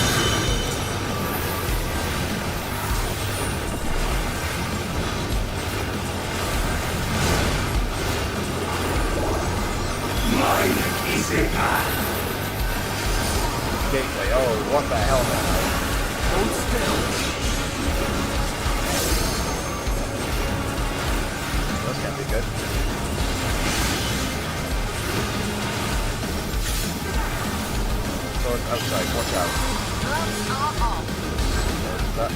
Mine is a path. Gateway. Oh, what the hell now? Hold still. This can't be good. Sword outside. Watch out. There's that.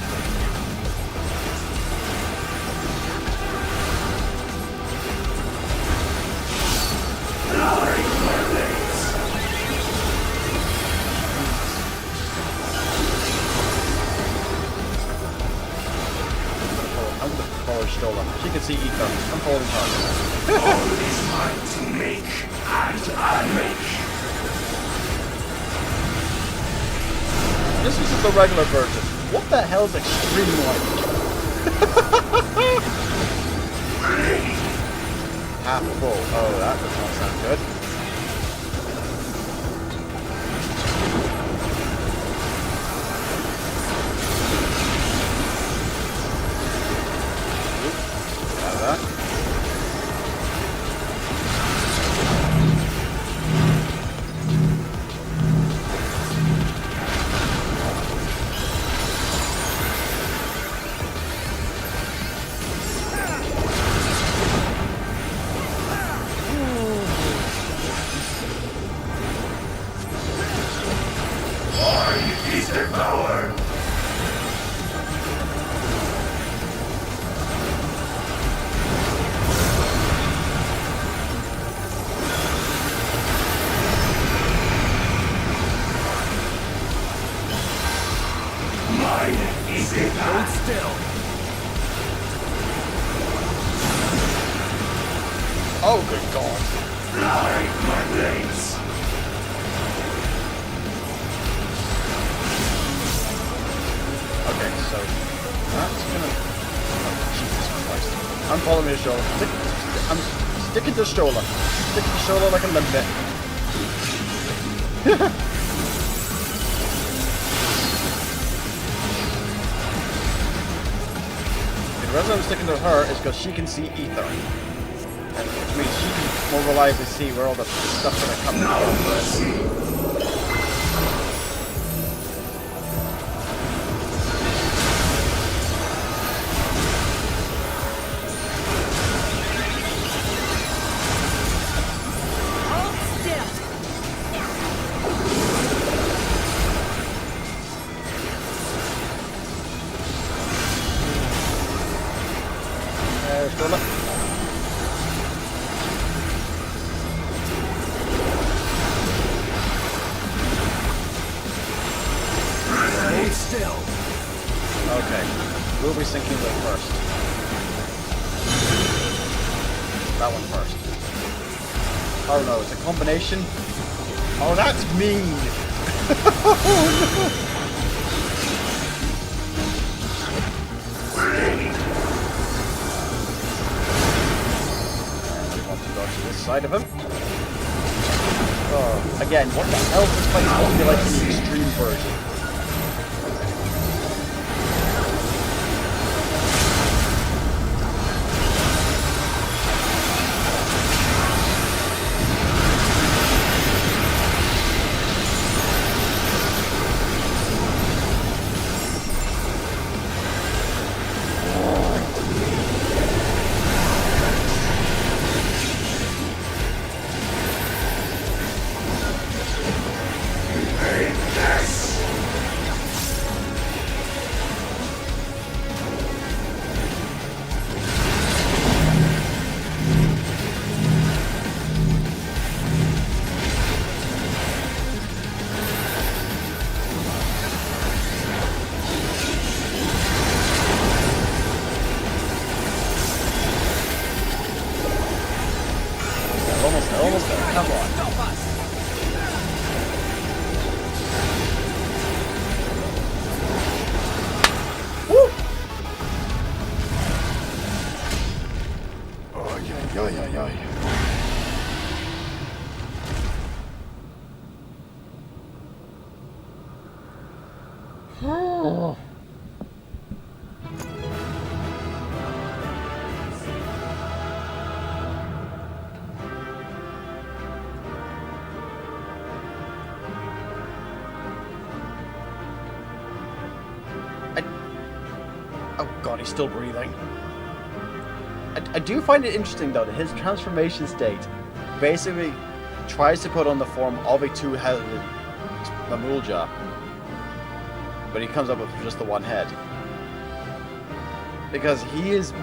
I'm gonna follow Stola. She can see Ethan. I'm following her. All is mine to make and unmake. This is the regular version. What the hell is extreme like? Half full. Oh, that does not sound good. That. Mine is the power. Oh, good God. Okay, so that's gonna. Oh, Jesus Christ! I'm following his shoulder. I'm sticking to his shoulder. Sticking to his shoulder like a limpet. The reason I'm sticking to her is because she can see ether, which means she can more reliably see where all the stuff that are coming from. Okay, who are we sinking with first? That one first. Oh no, it's a combination. Oh, that's mean! Oh no! This side of him. Oh, again, what the hell is this fight supposed to be like in the extreme version? Almost there. Come on. Stop us. Woo! Oh, yeah. Oh. Oh god, he's still breathing. I do find it interesting though that his transformation state basically tries to put on the form of a two-headed Mamulja, but he comes up with just the one head. Because he is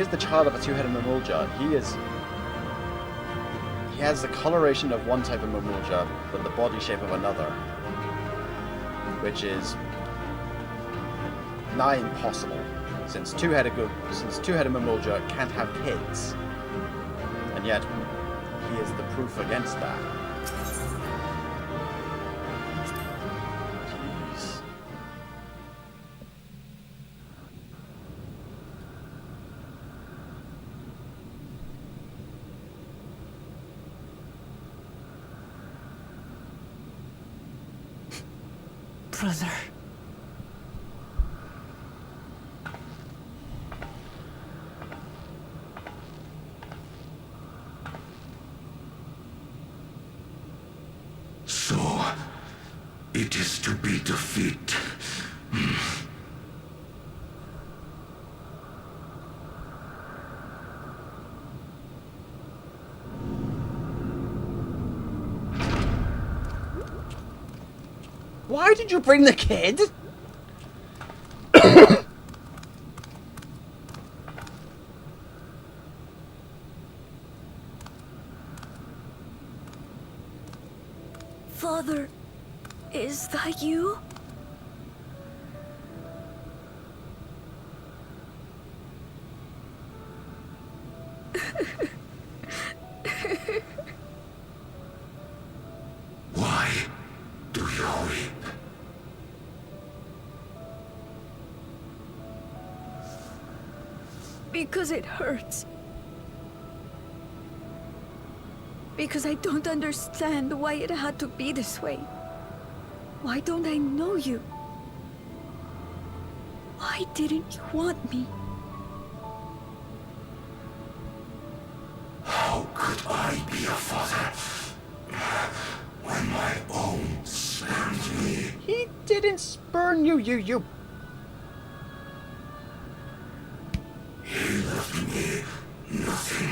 the child of a two-headed Mamulja. He has the coloration of one type of Mamulja, but the body shape of another, which is nigh impossible. Since two-headed Mamulja can't have kids, and yet he is the proof against that. Jeez. Brother. So, it is to be defeat. Why did you bring the kid? Father, is that you? Because it hurts. Because I don't understand why it had to be this way. Why don't I know you? Why didn't you want me? How could I be a father when my own spurned me? He didn't spurn you, you. He left me nothing.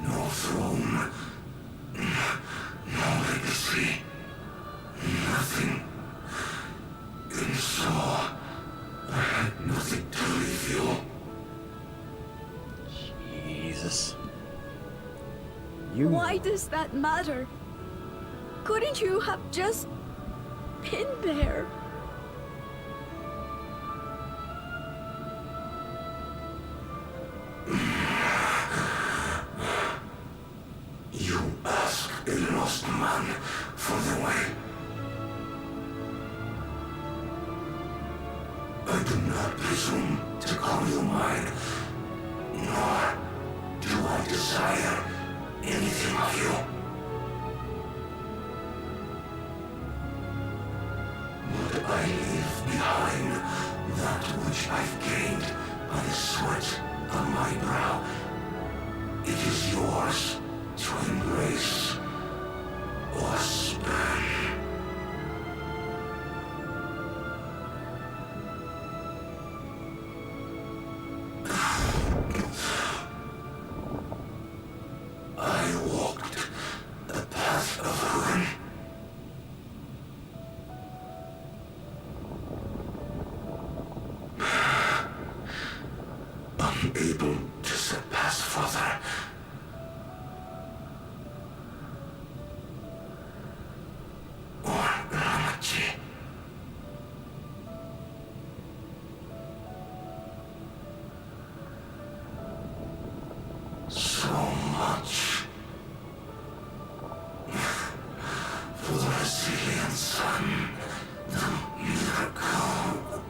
No throne. No legacy. Nothing. And so, I had nothing to leave you. Jesus. You. Why does that matter? Couldn't you have just been there? You ask a lost man for the way. I do not presume to call you mine, nor do I desire anything of you. But I leave behind that which I've gained by the sweat on my brow. It is yours to embrace or spurn. I walked the path of ruin. Unable to surpass further. Or Ramachi. So much for the resilient sun, the miracle.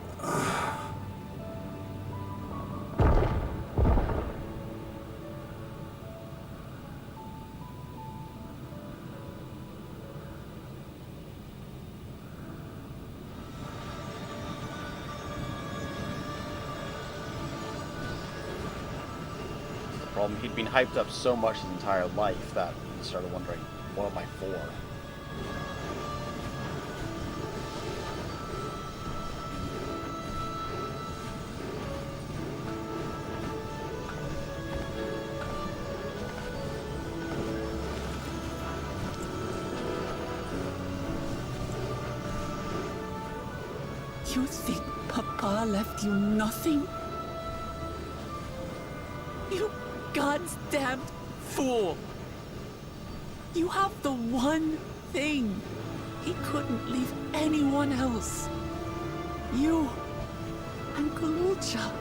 Problem, he'd been hyped up so much his entire life that he started wondering, what am I for? You think Papa left you nothing? You God's damned fool! You have the one thing he couldn't leave anyone else. You and Galucha.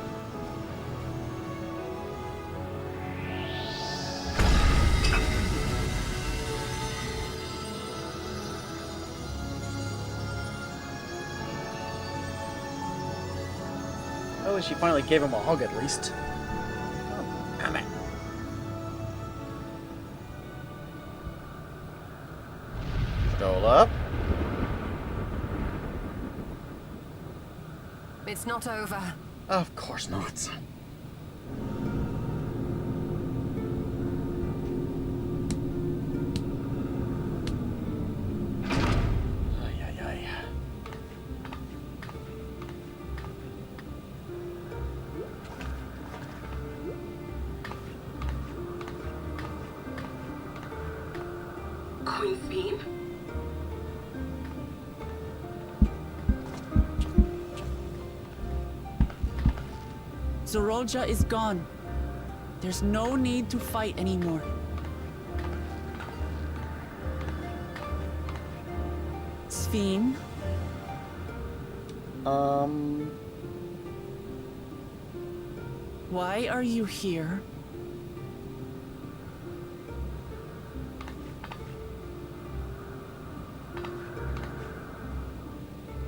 Oh, she finally gave him a hug at least. Oh, damn it. Stole up. It's not over. Of course not. Ay, ay, ay. Queen's Beam? Zorolja is gone. There's no need to fight anymore. Sphene? Why are you here?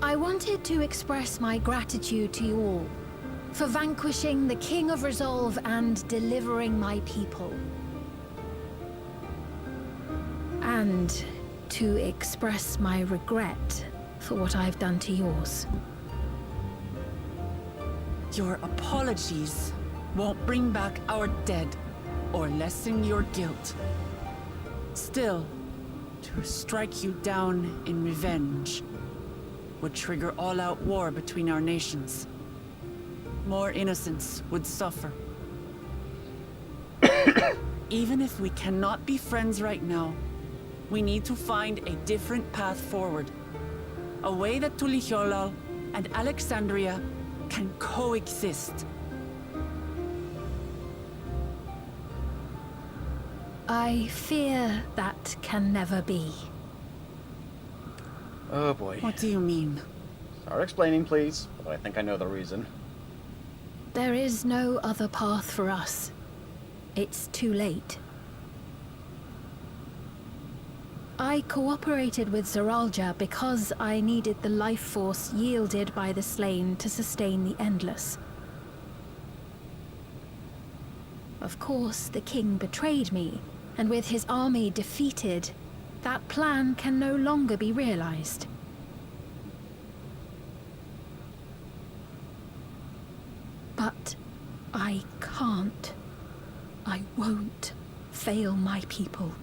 I wanted to express my gratitude to you all. For vanquishing the King of Resolve and delivering my people. And to express my regret for what I've done to yours. Your apologies won't bring back our dead or lessen your guilt. Still, to strike you down in revenge would trigger all-out war between our nations. More innocents would suffer. Even if we cannot be friends right now, we need to find a different path forward. A way that Tuliholal and Alexandria can coexist. I fear that can never be. Oh boy. What do you mean? Start explaining, please. But I think I know the reason. There is no other path for us. It's too late. I cooperated with Zeralja because I needed the life force yielded by the slain to sustain the Endless. Of course, the king betrayed me, and with his army defeated, that plan can no longer be realized. But I can't. I won't fail my people.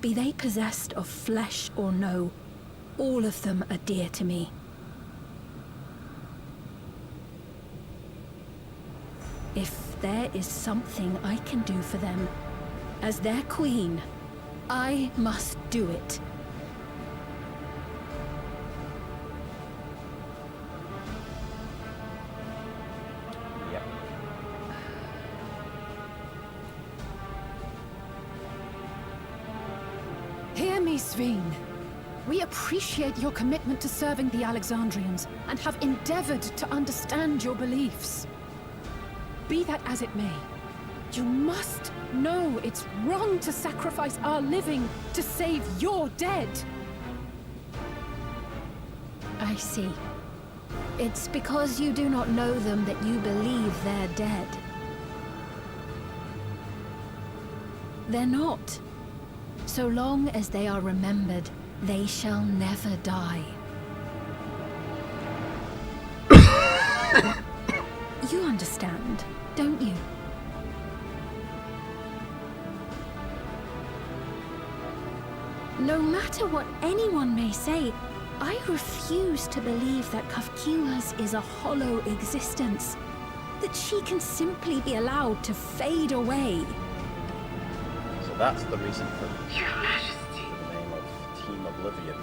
Be they possessed of flesh or no, all of them are dear to me. If there is something I can do for them, as their queen, I must do it. Yep. Hear me, Sveen. We appreciate your commitment to serving the Alexandrians and have endeavored to understand your beliefs. Be that as it may, you must know it's wrong to sacrifice our living to save your dead. I see. It's because you do not know them that you believe they're dead. They're not. So long as they are remembered, they shall never die. You understand, don't you? No matter what anyone may say, I refuse to believe that Kafkilas is a hollow existence. That she can simply be allowed to fade away. So that's the reason for Your Majesty. the name of Team Oblivion.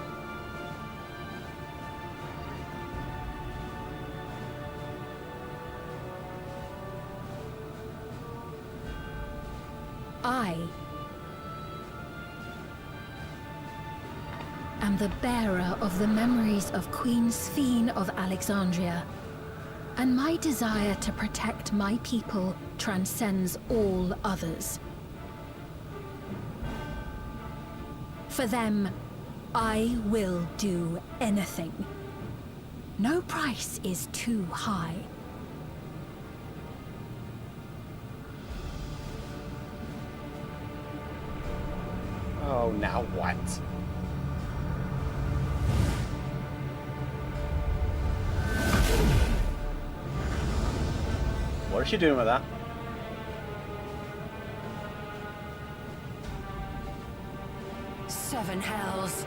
I am the bearer of the memories of Queen Sveen of Alexandria, and my desire to protect my people transcends all others. For them, I will do anything. No price is too high. Oh, now what? What is she doing with that? Seven hells.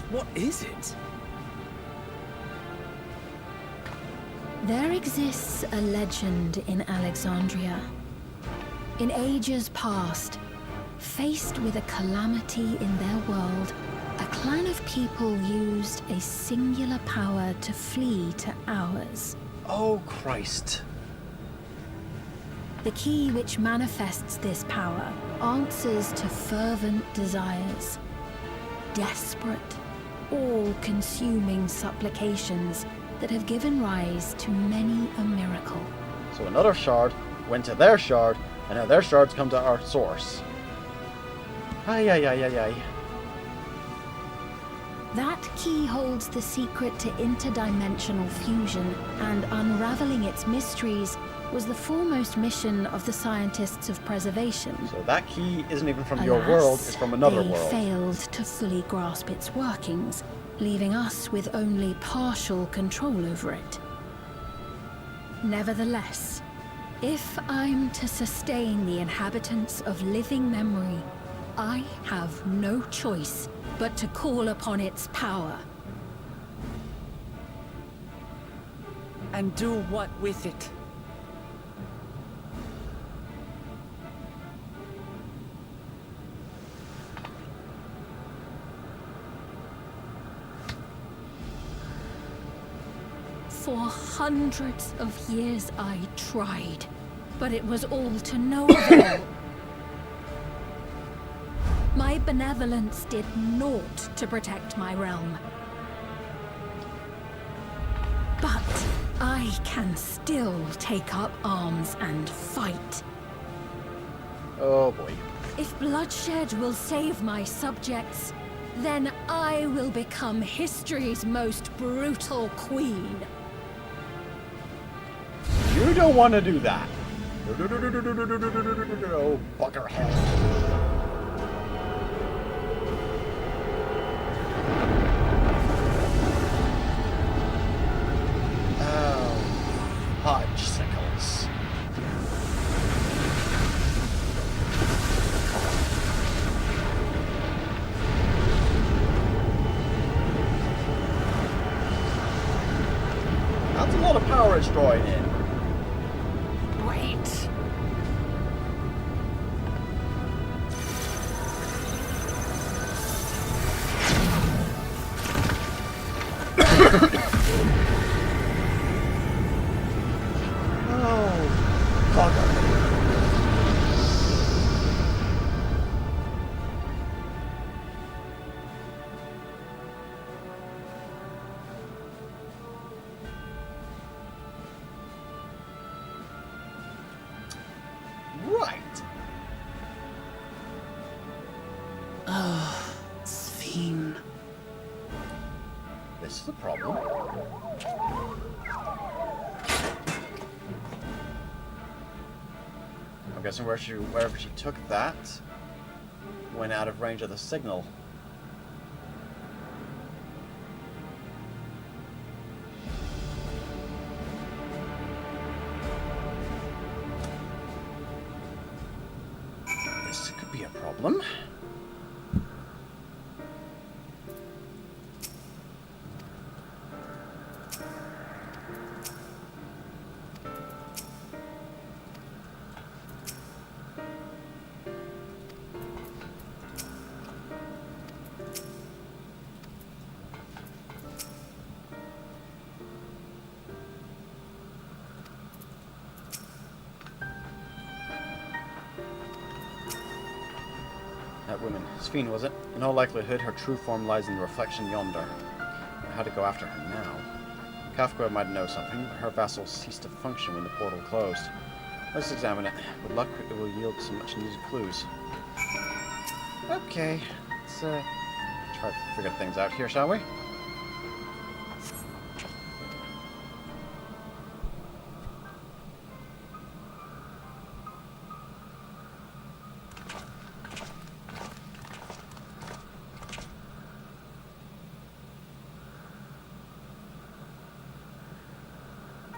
What is it? There exists a legend in Alexandria. In ages past, faced with a calamity in their world, a clan of people used a singular power to flee to ours. Oh, Christ. The key which manifests this power answers to fervent desires. Desperate, all-consuming supplications that have given rise to many a miracle. So another shard went to their shard, and now their shards come to our source. Ay, ay, ay, ay, ay. That key holds the secret to interdimensional fusion, and unraveling its mysteries was the foremost mission of the scientists of preservation. So that key isn't even from your world, it's from another they world. failed to fully grasp its workings, leaving us with only partial control over it. Nevertheless, if I'm to sustain the inhabitants of living memory, I have no choice but to call upon its power. And do what with it? For hundreds of years I tried, but it was all to no avail. My benevolence did naught to protect my realm. But I can still take up arms and fight. Oh boy. If bloodshed will save my subjects, then I will become history's most brutal queen. You don't want to do that. Oh, bugger hell. Sickles. That's a lot of power it's drawing in. Wait. Right. Oh, Sphene. This is a problem. I'm guessing wherever she took that went out of range of the signal. This could be a problem. That woman, Sphene, was it? In all likelihood, her true form lies in the reflection yonder. How to go after her now? Kafka might know something, but her vassals ceased to function when the portal closed. Let's examine it. With luck, it will yield some much-needed clues. Okay, let's try to figure things out here, shall we?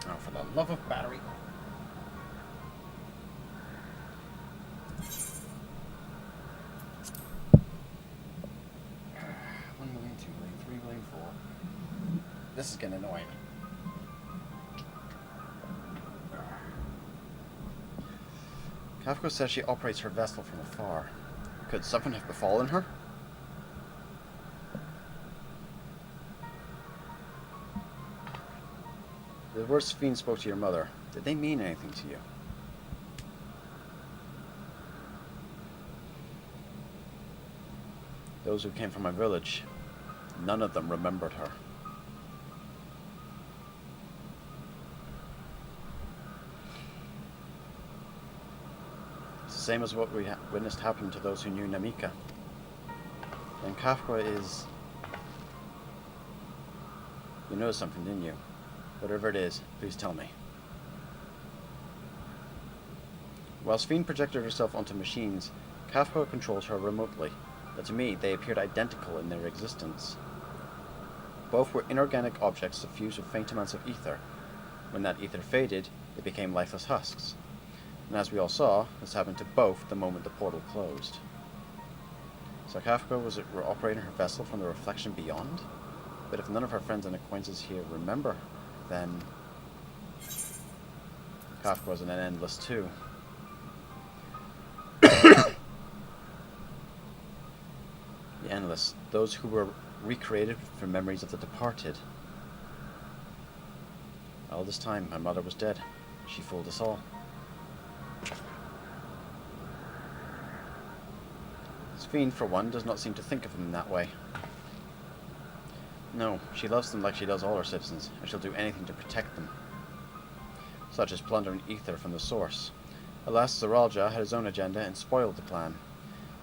Oh, for the love of battery. $1 million, $2 million, $3 million, $4 million. This is getting annoying. Kafka says she operates her vessel from afar. Could something have befallen her? The words Sphene spoke to your mother, did they mean anything to you? Those who came from my village, none of them remembered her. It's the same as what we witnessed happen to those who knew Namika. then Kafka is... You noticed something, didn't you? Whatever it is, please tell me. While Sphene projected herself onto machines, Kafka controls her remotely, but to me they appeared identical in their existence. Both were inorganic objects suffused with faint amounts of ether. When that ether faded, they became lifeless husks. And as we all saw, this happened to both the moment the portal closed. So Kafka was operating her vessel from the reflection beyond? But if none of her friends and acquaintances here remember, then Kafka was in an endless too. The endless, those who were recreated from memories of the departed. All this time, my mother was dead. She fooled us all. Sphene, for one, does not seem to think of them in that way. No, she loves them like she does all her citizens, and she'll do anything to protect them. Such as plundering ether from the source. Alas, Zoralja had his own agenda and spoiled the plan.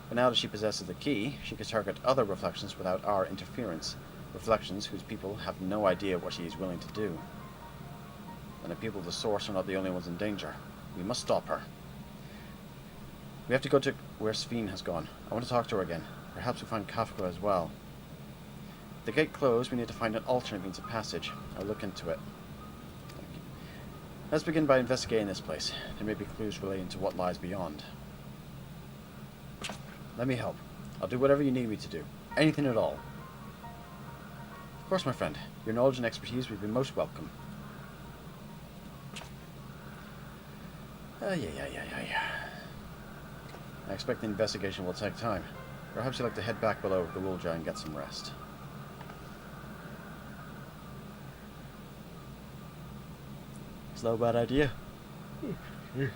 But now that she possesses the key, she can target other reflections without our interference. Reflections whose people have no idea what she is willing to do. And the people of the source are not the only ones in danger. We must stop her. We have to go to where Sphene has gone. I want to talk to her again. Perhaps we'll find Kafka as well. With the gate closed, we need to find an alternate means of passage. I'll look into it. Let's begin by investigating this place. There may be clues relating to what lies beyond. Let me help. I'll do whatever you need me to do. Anything at all. Of course, my friend. Your knowledge and expertise would be most welcome. I expect the investigation will take time. Perhaps you'd like to head back below Galulja and get some rest. It's no bad idea. We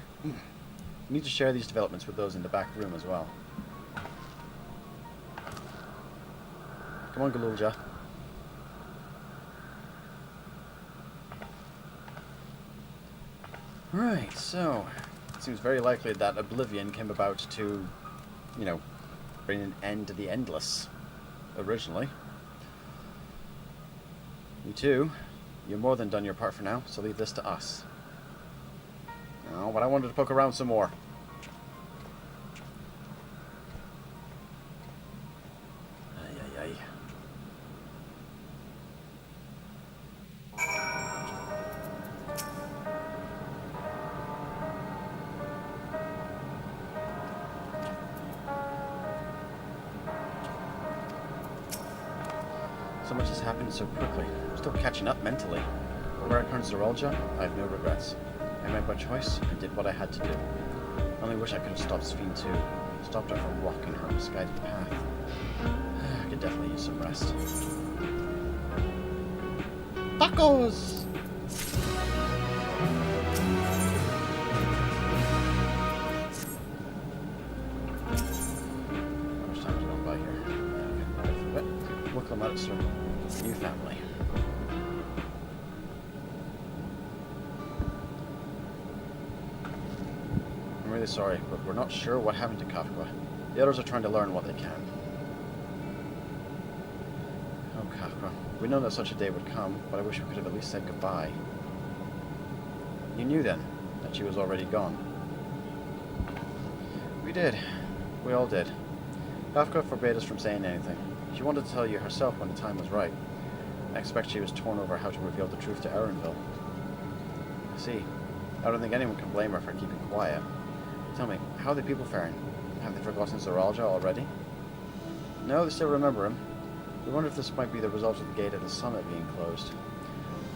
need to share these developments with those in the back room as well. Come on, Galulja. Right, so it seems very likely that Oblivion came about to, you know, bring an end to the Endless, originally. You too. You've more than done your part for now, so leave this to us. Oh, but I wanted to poke around some more. So much has happened so quickly. I'm still catching up mentally. But where I turned Zoralja, I have no regrets. I made my choice and did what I had to do. I only wish I could have stopped Sphene too. Stopped her from walking her misguided path. I could definitely use some rest. Tacos! How much time has gone by here? Okay, we'll come out of soon. New family. I'm really sorry, but we're not sure what happened to Kafka. The others are trying to learn what they can. Oh, Kafka. We know that such a day would come, but I wish we could have at least said goodbye. You knew then that she was already gone. We did. We all did. Kafka forbade us from saying anything. She wanted to tell you herself when the time was right. I expect she was torn over how to reveal the truth to Erenville. I see. I don't think anyone can blame her for keeping quiet. Tell me, how are the people faring? Have they forgotten Zoralja already? No, they still remember him. We wonder if this might be the result of the gate at the summit being closed.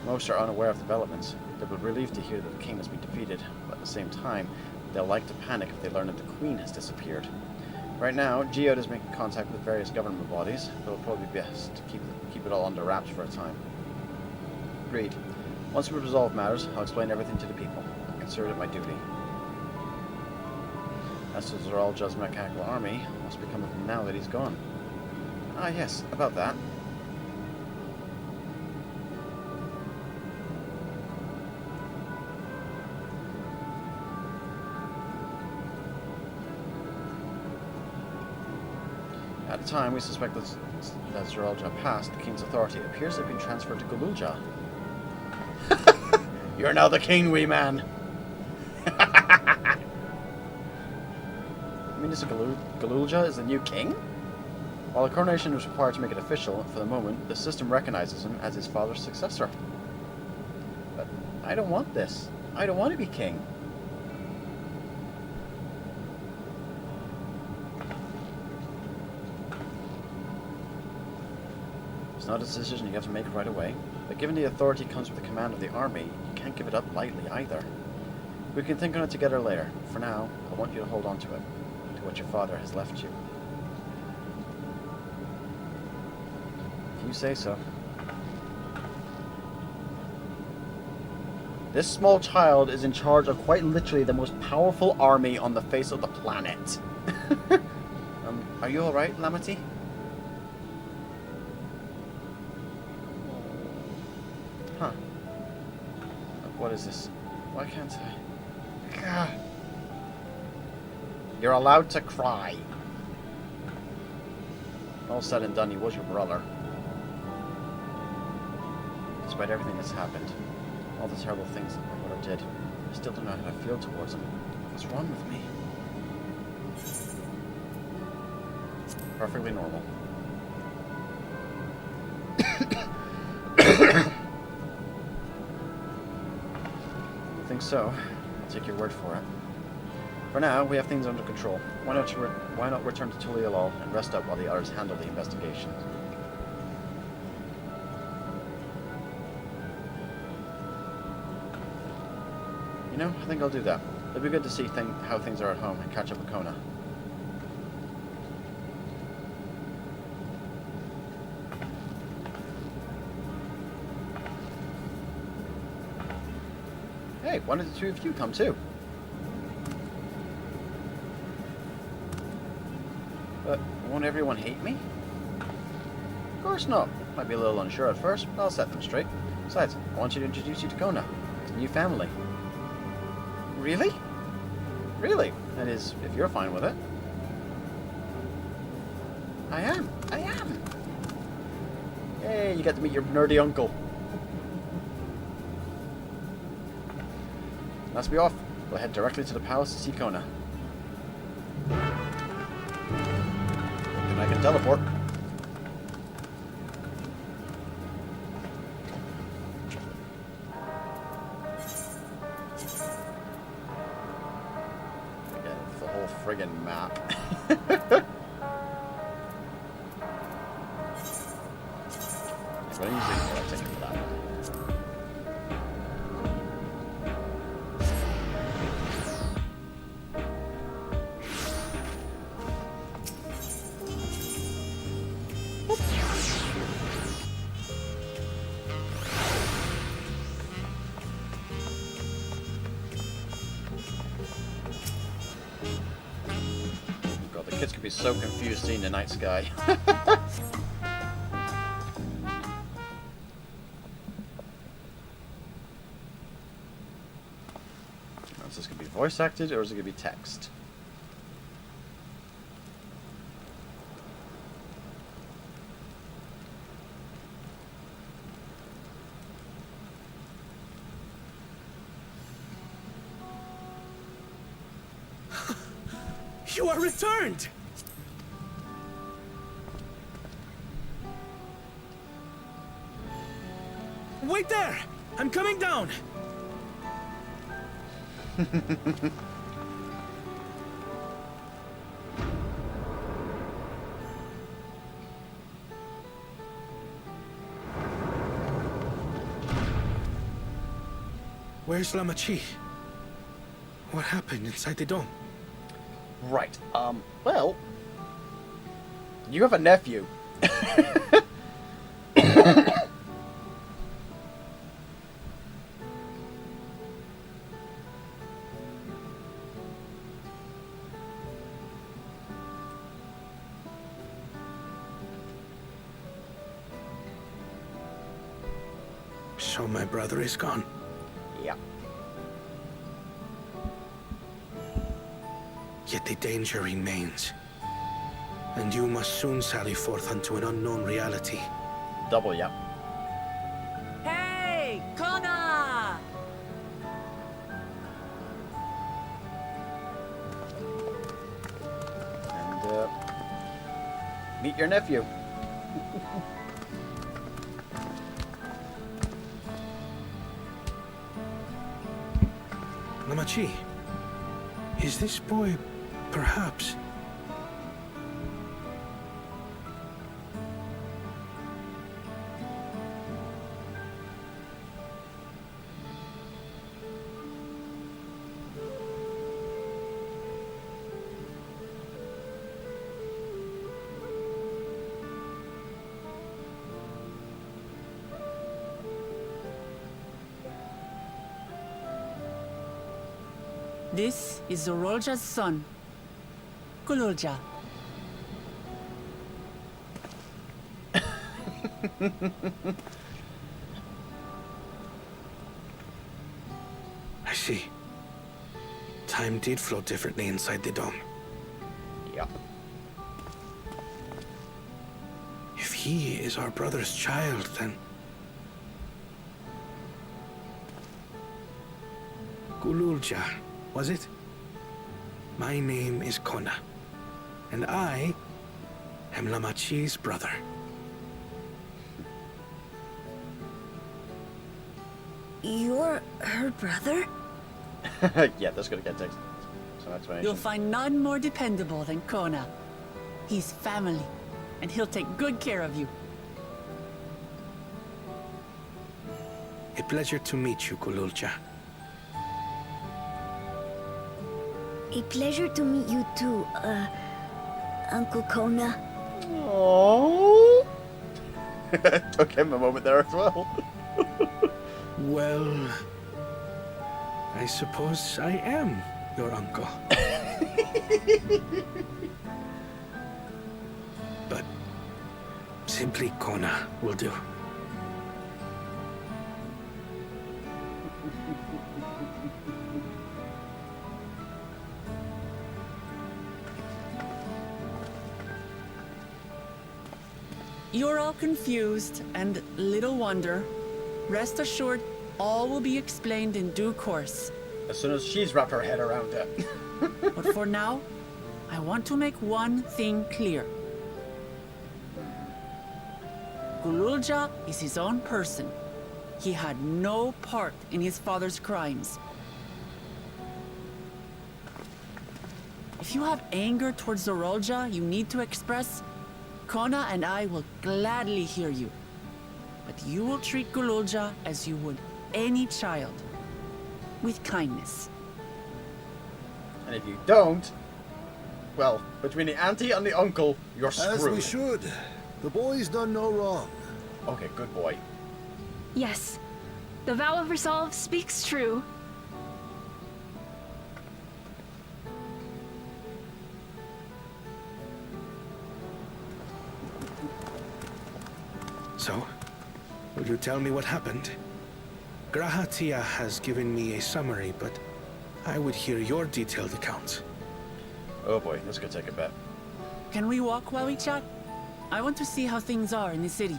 Most are unaware of developments. They'll be relieved to hear that the king has been defeated, but at the same time, they'll like to panic if they learn that the queen has disappeared. Right now, Geode is making contact with various government bodies, but it'll probably be best to keep it all under wraps for a time. Agreed. Once we resolve matters, I'll explain everything to the people. I consider it my duty. As to Zoralja's mechanical army, what's become of him now that he's gone? Ah, yes, about that. At the time, we suspect that Zerelja passed the king's authority. It appears to have been transferred to Galulja. You're now the king, wee man. You mean this Galulja is the new king? While a coronation is required to make it official, for the moment, the system recognizes him as his father's successor. But I don't want this. I don't want to be king. It's not a decision you have to make right away, but given the authority comes with the command of the army, you can't give it up lightly either. We can think on it together later. For now, I want you to hold on to it, to what your father has left you. If you say so. This small child is in charge of quite literally the most powerful army on the face of the planet. Are you alright, Lamity? Huh. What is this? Why can't I? Gah. You're allowed to cry. All said and done, he was your brother. Despite everything that's happened, all the terrible things that my brother did, I still don't know how to feel towards him. What's wrong with me? Perfectly normal. I think so. I'll take your word for it. For now, we have things under control. Why not return to Tulialol and rest up while the others handle the investigation? You know, I think I'll do that. It'd be good to see how things are at home and catch up with Kona. Hey, why don't the two of you come too? But won't everyone hate me? Of course not. Might be a little unsure at first, but I'll set them straight. Besides, I want you to introduce you to Kona, his new family. Really? Really? That is, if you're fine with it. I am. I am. Yay, you get to meet your nerdy uncle. Let's be off. We'll head directly to the palace to see Kona. And I can teleport. Again, it's the whole friggin' map. What are you using? I'll take it for that one. God, the kids could be so confused seeing the night sky. Is this going to be voice acted or is it going to be text? You are returned! Wait there! I'm coming down! Where's Lamachi? What happened inside the dome? Right, well... You have a nephew. So my brother is gone. Yeah. Yet the danger remains. And you must soon sally forth unto an unknown reality. Double, yeah. Hey, Kona! And, meet your nephew. Namachi, is this boy, perhaps... This is Zorolja's son, Kululja. I see. Time did flow differently inside the dome. Yep. If he is our brother's child, then... Kululja, was it? My name is Kona, and I am Namachi's brother. You're her brother? Yeah, that's gonna get some explanation. You'll find none more dependable than Kona. He's family, and he'll take good care of you. A pleasure to meet you, Kululja. A pleasure to meet you too, Uncle Kona. Aww. Took him a moment there as well. Well, I suppose I am your uncle. But simply Kona will do. You're all confused, and little wonder. Rest assured, all will be explained in due course. As soon as she's wrapped her head around it. But for now, I want to make one thing clear. Kululja is his own person. He had no part in his father's crimes. If you have anger towards Zorolja you need to express, Kona and I will gladly hear you. But you will treat Kululja as you would any child, with kindness. And if you don't, well, between the auntie and the uncle, you're screwed. As we should. The boy's done no wrong. Okay, good boy. Yes, the vow of resolve speaks true. So, will you tell me what happened? Grahatia has given me a summary, but I would hear your detailed account. Oh boy, this could take a bit. Can we walk while we chat? I want to see how things are in the city.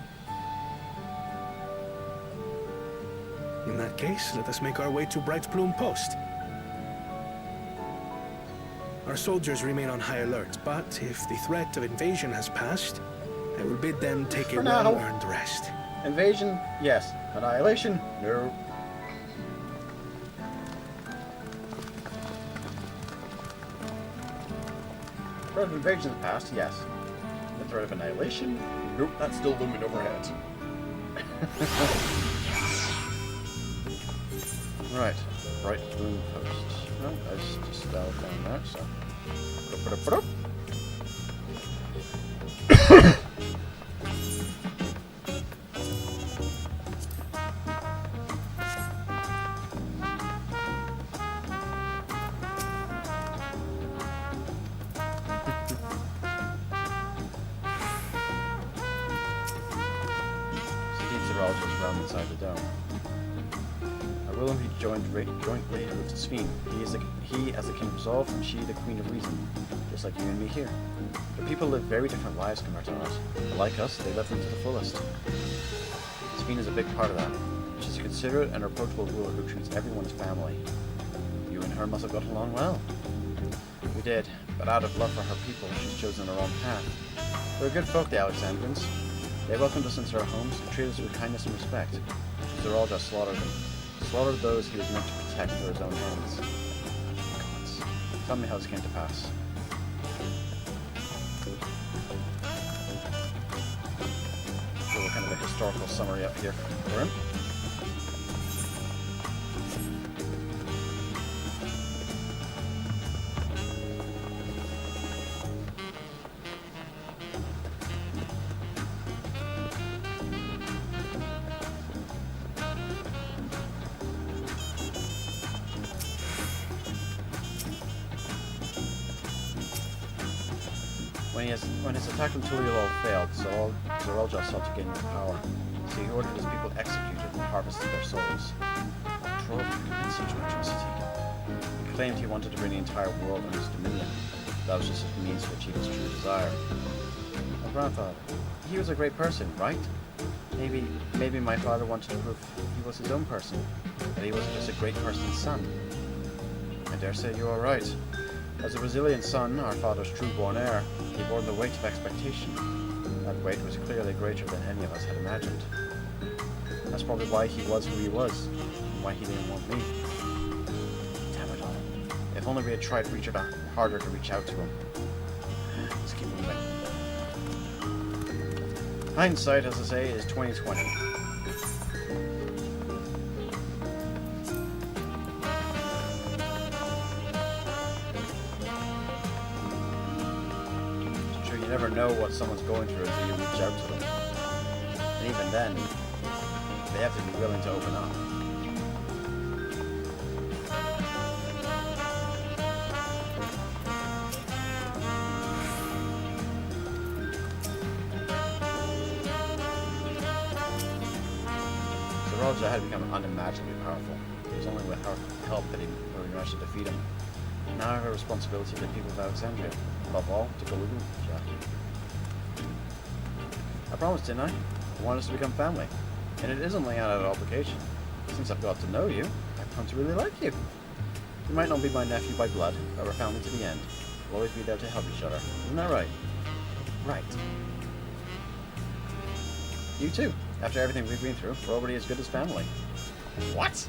In that case, let us make our way to Bright Plume Post. Our soldiers remain on high alert, but if the threat of invasion has passed, I will bid them take a well-earned rest. Invasion, yes. Annihilation, no. Threat of invasion has passed, yes. The threat of annihilation, nope, that's still looming overhead. Right, Bright Plume Post. Well, that's just spelled down there, so. Inside the dome. I rule him jointly with Sphene. He as the king of resolve, and she the queen of reason, just like you and me here. But people live very different lives compared to ours. Like us, they live them to the fullest. Sphene is a big part of that. She's a considerate and approachable ruler who treats everyone as family. You and her must have got along well. We did, but out of love for her people, she's chosen her own path. We're good folk, the Alexandrians. They welcomed us into their homes and treated us with kindness and respect. Zoral just slaughtered them. Slaughtered those he was meant to protect for his own ends. Gods. Tell me how this came to pass. A little kind of a historical summary up here for him. When his attack on Tuliolol failed, Zoral just sought to gain more power, so he ordered his people executed and harvested their souls. Troll in such atrocity. He claimed he wanted to bring the entire world under his dominion. That was just a means to achieve his true desire. My grandfather, he was a great person, right? Maybe my father wanted to prove he was his own person, that he wasn't just a great person's son. I dare say you are right. As a resilient son, our father's true-born heir, he bore the weight of expectation. That weight was clearly greater than any of us had imagined. That's probably why he was who he was, and why he didn't want me. Damn it all. If only we had tried harder to reach out to him. Let's keep moving. Hindsight, as I say, is 20/20. You never know what someone's going through until you reach out to them. And even then, they have to be willing to open up. Zoral had become unimaginably powerful. It was only with our help that we managed to defeat him. Now I have a responsibility to the people of Alexandria. Above all, to Galugu, Jaffa. I promised, didn't I? I want us to become family. And it is only out of obligation. Since I've got to know you, I've come to really like you. You might not be my nephew by blood, but we're family to the end. We'll always be there to help each other. Isn't that right? Right. You too. After everything we've been through, we're already as good as family. What?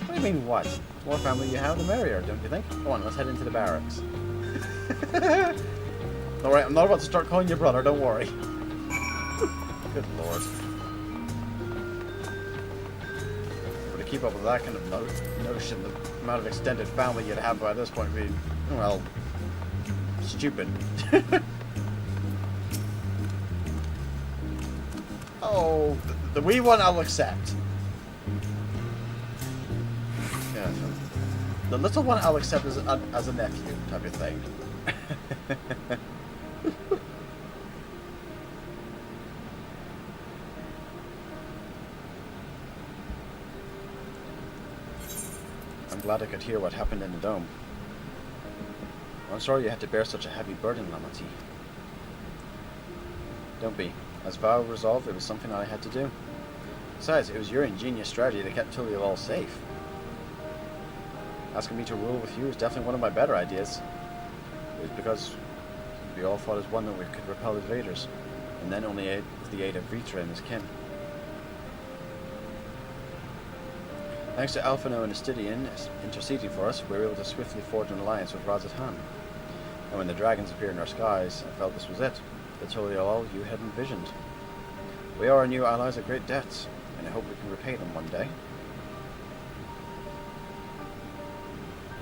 What do you mean, what? The more family you have, the merrier, don't you think? Come on, let's head into the barracks. Alright, I'm not about to start calling you brother, don't worry. Good lord. But to keep up with that kind of notion, the amount of extended family you'd have by this point would be, well, stupid. Oh, the wee one I'll accept. Yeah, the little one I'll accept as a nephew type of thing. I'm glad I could hear what happened in the dome. I'm sorry you had to bear such a heavy burden, Lamati. Don't be. As Val resolved, it was something I had to do. Besides, it was your ingenious strategy that kept Tuliolol safe. Asking me to rule with you is definitely one of my better ideas. It was because we all fought as one that we could repel the invaders, and then only with the aid of Vitra and his kin. Thanks to Alphino and Astidian interceding for us, we were able to swiftly forge an alliance with Razatan. And when the dragons appeared in our skies, I felt this was it. The Tuliolol you had envisioned. We are our new allies at great debts, and I hope we can repay them one day.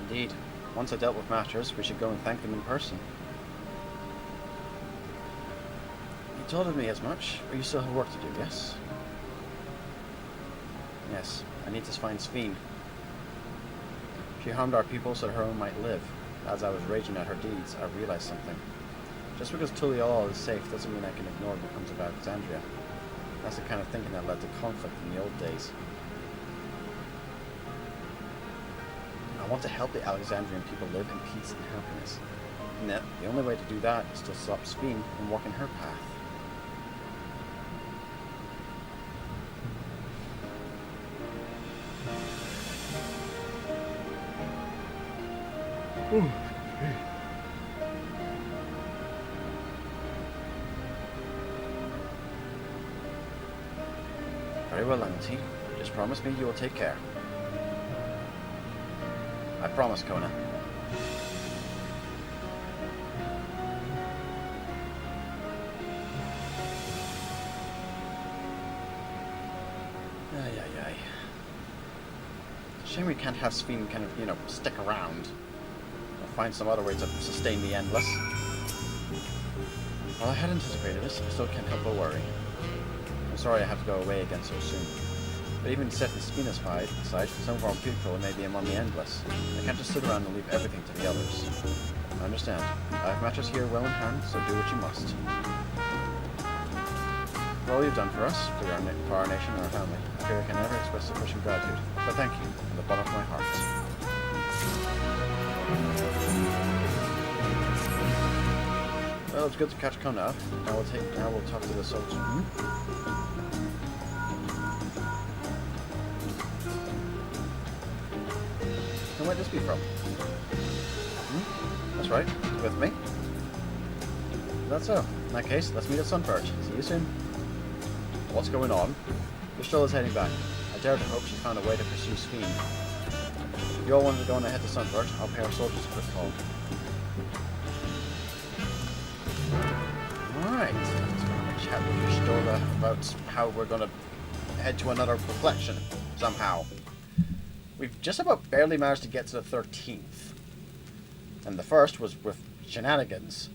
Indeed. Once I dealt with matters, we should go and thank them in person. You told me as much, but you still have work to do, yes? Yes, I need to find Sphene. She harmed our people so that her own might live. As I was raging at her deeds, I realized something. Just because Tuliolol is safe doesn't mean I can ignore what comes of Alexandria. That's the kind of thinking that led to conflict in the old days. I want to help the Alexandrian people live in peace and happiness. And that the only way to do that is to stop Sphene from walking her path. Very well, Lenty. Just promise me you will take care. I promise, Kona. Ay. Shame we can't have Sphene kind of, you know, stick around. Or find some other way to sustain the Endless. Well, I had anticipated this, I still can't help but worry. I'm sorry I have to go away again so soon. But even setting Sphene aside, some of our people may be among the Endless. I can't just sit around and leave everything to the others. I understand. I have matters here well in hand, so do what you must. For all you've done for us, for our nation and our family, I fear I can never express sufficient gratitude. But thank you, from the bottom of my heart. Well, it's good to catch Kona up. Now we'll talk to the soldier. Where might this be from? That's right. With me. That's so. In that case, let's meet at Sunpurge. See you soon. What's going on? Ystrola's heading back. I dare to hope she found a way to pursue Sphene. If you all wanted to go on ahead to Sunpurge, I'll pay our soldiers a quick call. Alright. Let's go and chat with Ystola about how we're going to head to another reflection somehow. We've just about barely managed to get to the 13th. And the first was with shenanigans.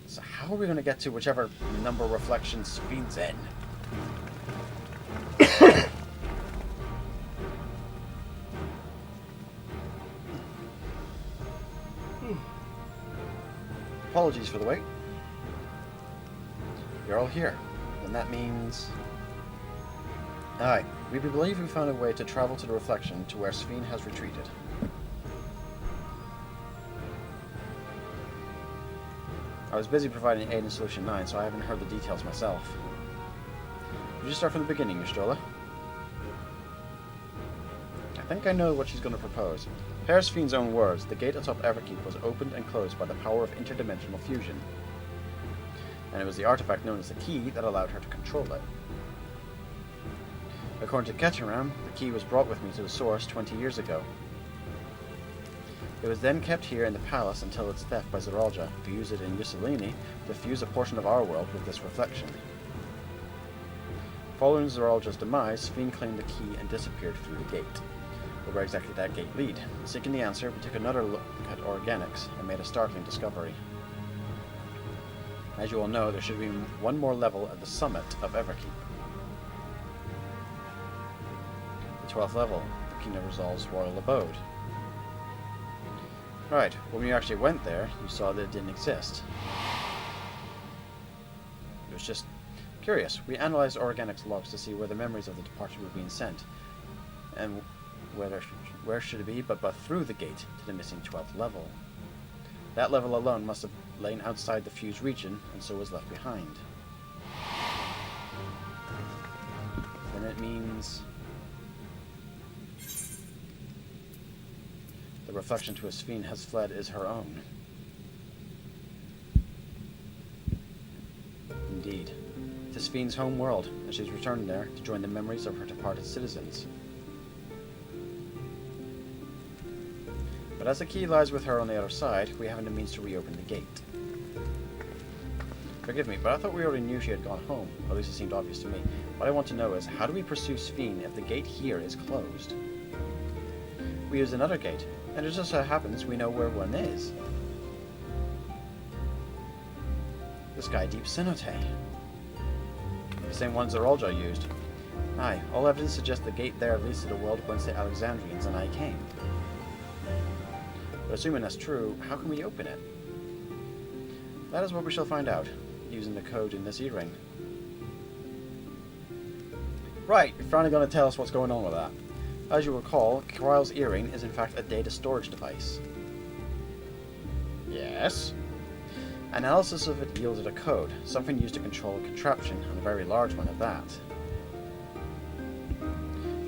So how are we going to get to whichever number reflections Sphene's in? Apologies for the wait. You're all here. And that means... Aye, we believe we found a way to travel to the reflection to where Sphene has retreated. I was busy providing aid in Solution 9, so I haven't heard the details myself. Would you start from the beginning, Ystola? I think I know what she's going to propose. Per Sphene's own words, the gate atop Everkeep was opened and closed by the power of interdimensional fusion. And it was the artifact known as the key that allowed her to control it. According to Ketcharam, the key was brought with me to the source 20 years ago. It was then kept here in the palace until its theft by Zeralja, who used it in Usolini to fuse a portion of our world with this reflection. Following Zeralja's demise, Sphene claimed the key and disappeared through the gate. But where exactly did that gate lead? Seeking the answer, we took another look at organics and made a startling discovery. As you all know, there should be one more level at the summit of Everkeep. The 12th level, the King of Rizal's royal abode. Right, when we actually went there, you saw that it didn't exist. It was just curious. We analyzed organics logs to see where the memories of the departed were being sent, and where should it be but through the gate to the missing 12th level. That level alone must have lain outside the fused region, and so was left behind. Then it means... the reflection to a Sphene has fled is her own. Indeed. To Sphene's home world, and she's returned there to join the memories of her departed citizens. But as the key lies with her on the other side, we haven't the means to reopen the gate. Forgive me, but I thought we already knew she had gone home. At least it seemed obvious to me. What I want to know is, how do we pursue Sphene if the gate here is closed? We use another gate, and it just so happens we know where one is. The Sky Deep Cenote. The same one Zeralja used. Aye, all evidence suggests the gate there leads to the world whence the Alexandrians and I came. But assuming that's true, how can we open it? That is what we shall find out, using the code in this E-ring. Right, you're finally going to tell us what's going on with that. As you recall, Kryle's earring is in fact a data storage device. Yes? Analysis of it yielded a code, something used to control a contraption, and a very large one at that.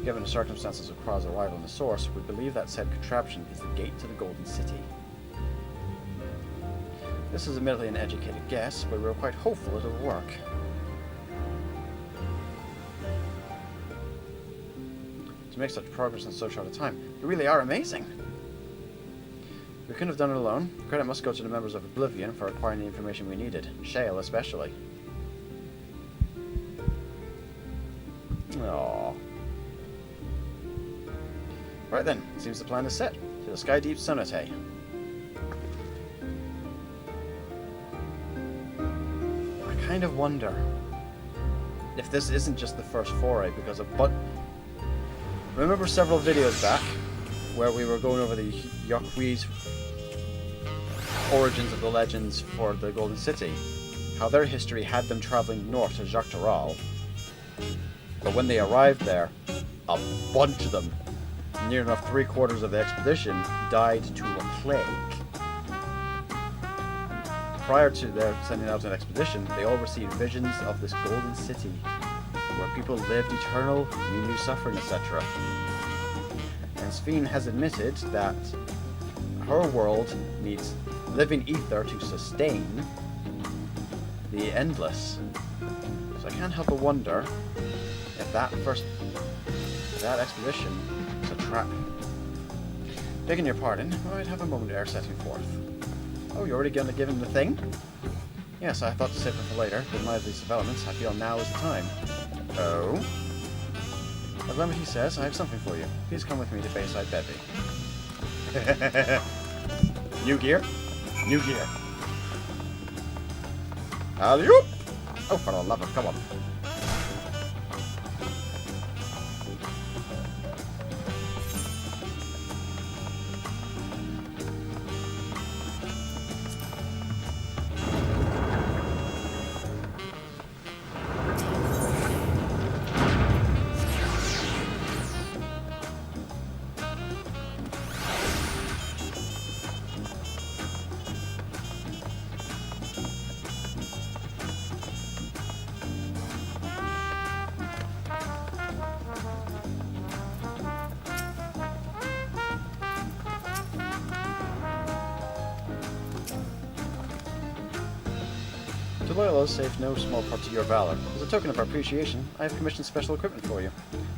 Given the circumstances of Kryle's arrival in the source, we believe that said contraption is the gate to the Golden City. This is admittedly an educated guess, but we're quite hopeful it'll work. To make such progress in so short a time, you really are amazing! We couldn't have done it alone. Credit must go to the members of Oblivion for acquiring the information we needed. Shale especially. Aww. Right then, seems the plan is set. To the Sky Deep Sonate. I kind of wonder if this isn't just the first foray, because remember several videos back where we were going over the Yaquis' origins of the legends for the Golden City, how their history had them traveling north to Jaffa, but when they arrived there, a bunch of them, near enough 3/4 of the expedition, died to a plague. Prior to their sending out an expedition, they all received visions of this Golden City, where people lived eternal, knew suffering, etc. And Sphene has admitted that her world needs living ether to sustain the endless. So I can't help but wonder if that expedition is a trap. Begging your pardon, I might have a moment ere setting forth. Oh, you're already going to give him the thing? Yes, I thought to save it for later, but in light of these developments, I feel now is the time. Oh? As Lemity says, I have something for you. Please come with me to Bayside Bevy. New gear? New gear. Alley-oop! Oh, for the love of, come on. The Loyal saved no small part to your valor. As a token of our appreciation, I have commissioned special equipment for you.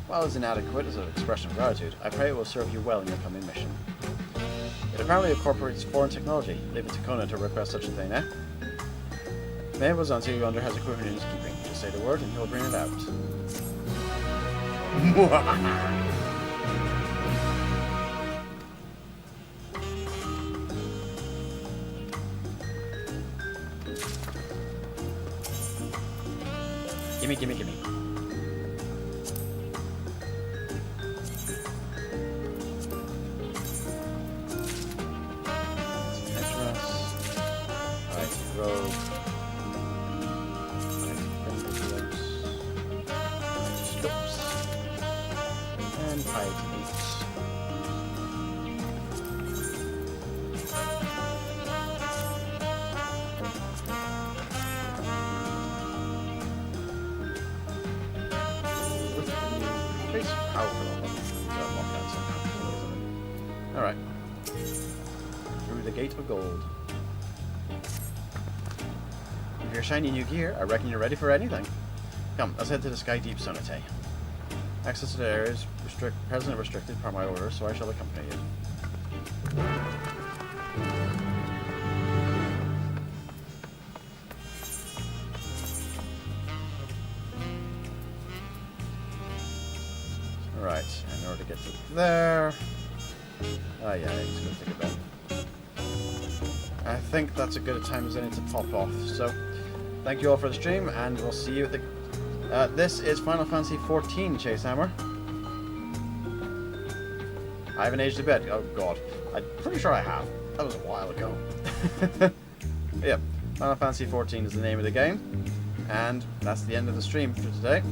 While it's inadequate as an expression of gratitude, I pray it will serve you well in your coming mission. It apparently incorporates foreign technology. Leave it to Conan to request such a thing, eh? May Wazanti Yonder has equipment in his keeping. Just say the word and he'll bring it out. Gimme, gimme, gimme. Rogue. Scopes. And piety boots. Alright. Through the gate of gold. With your shiny new gear, I reckon you're ready for anything. Come, let's head to the Sky Deep Sonate. Access to the area is presently restricted per my orders, so I shall accompany you. Right, in order to get to there... Oh yeah, it's going to take a bit. I think that's a good a time as any to pop off. So, thank you all for the stream, and we'll see you at the... this is Final Fantasy XIV, Chasehammer. I haven't aged a bit. Oh god. I'm pretty sure I have. That was a while ago. Yeah, Final Fantasy XIV is the name of the game. And that's the end of the stream for today.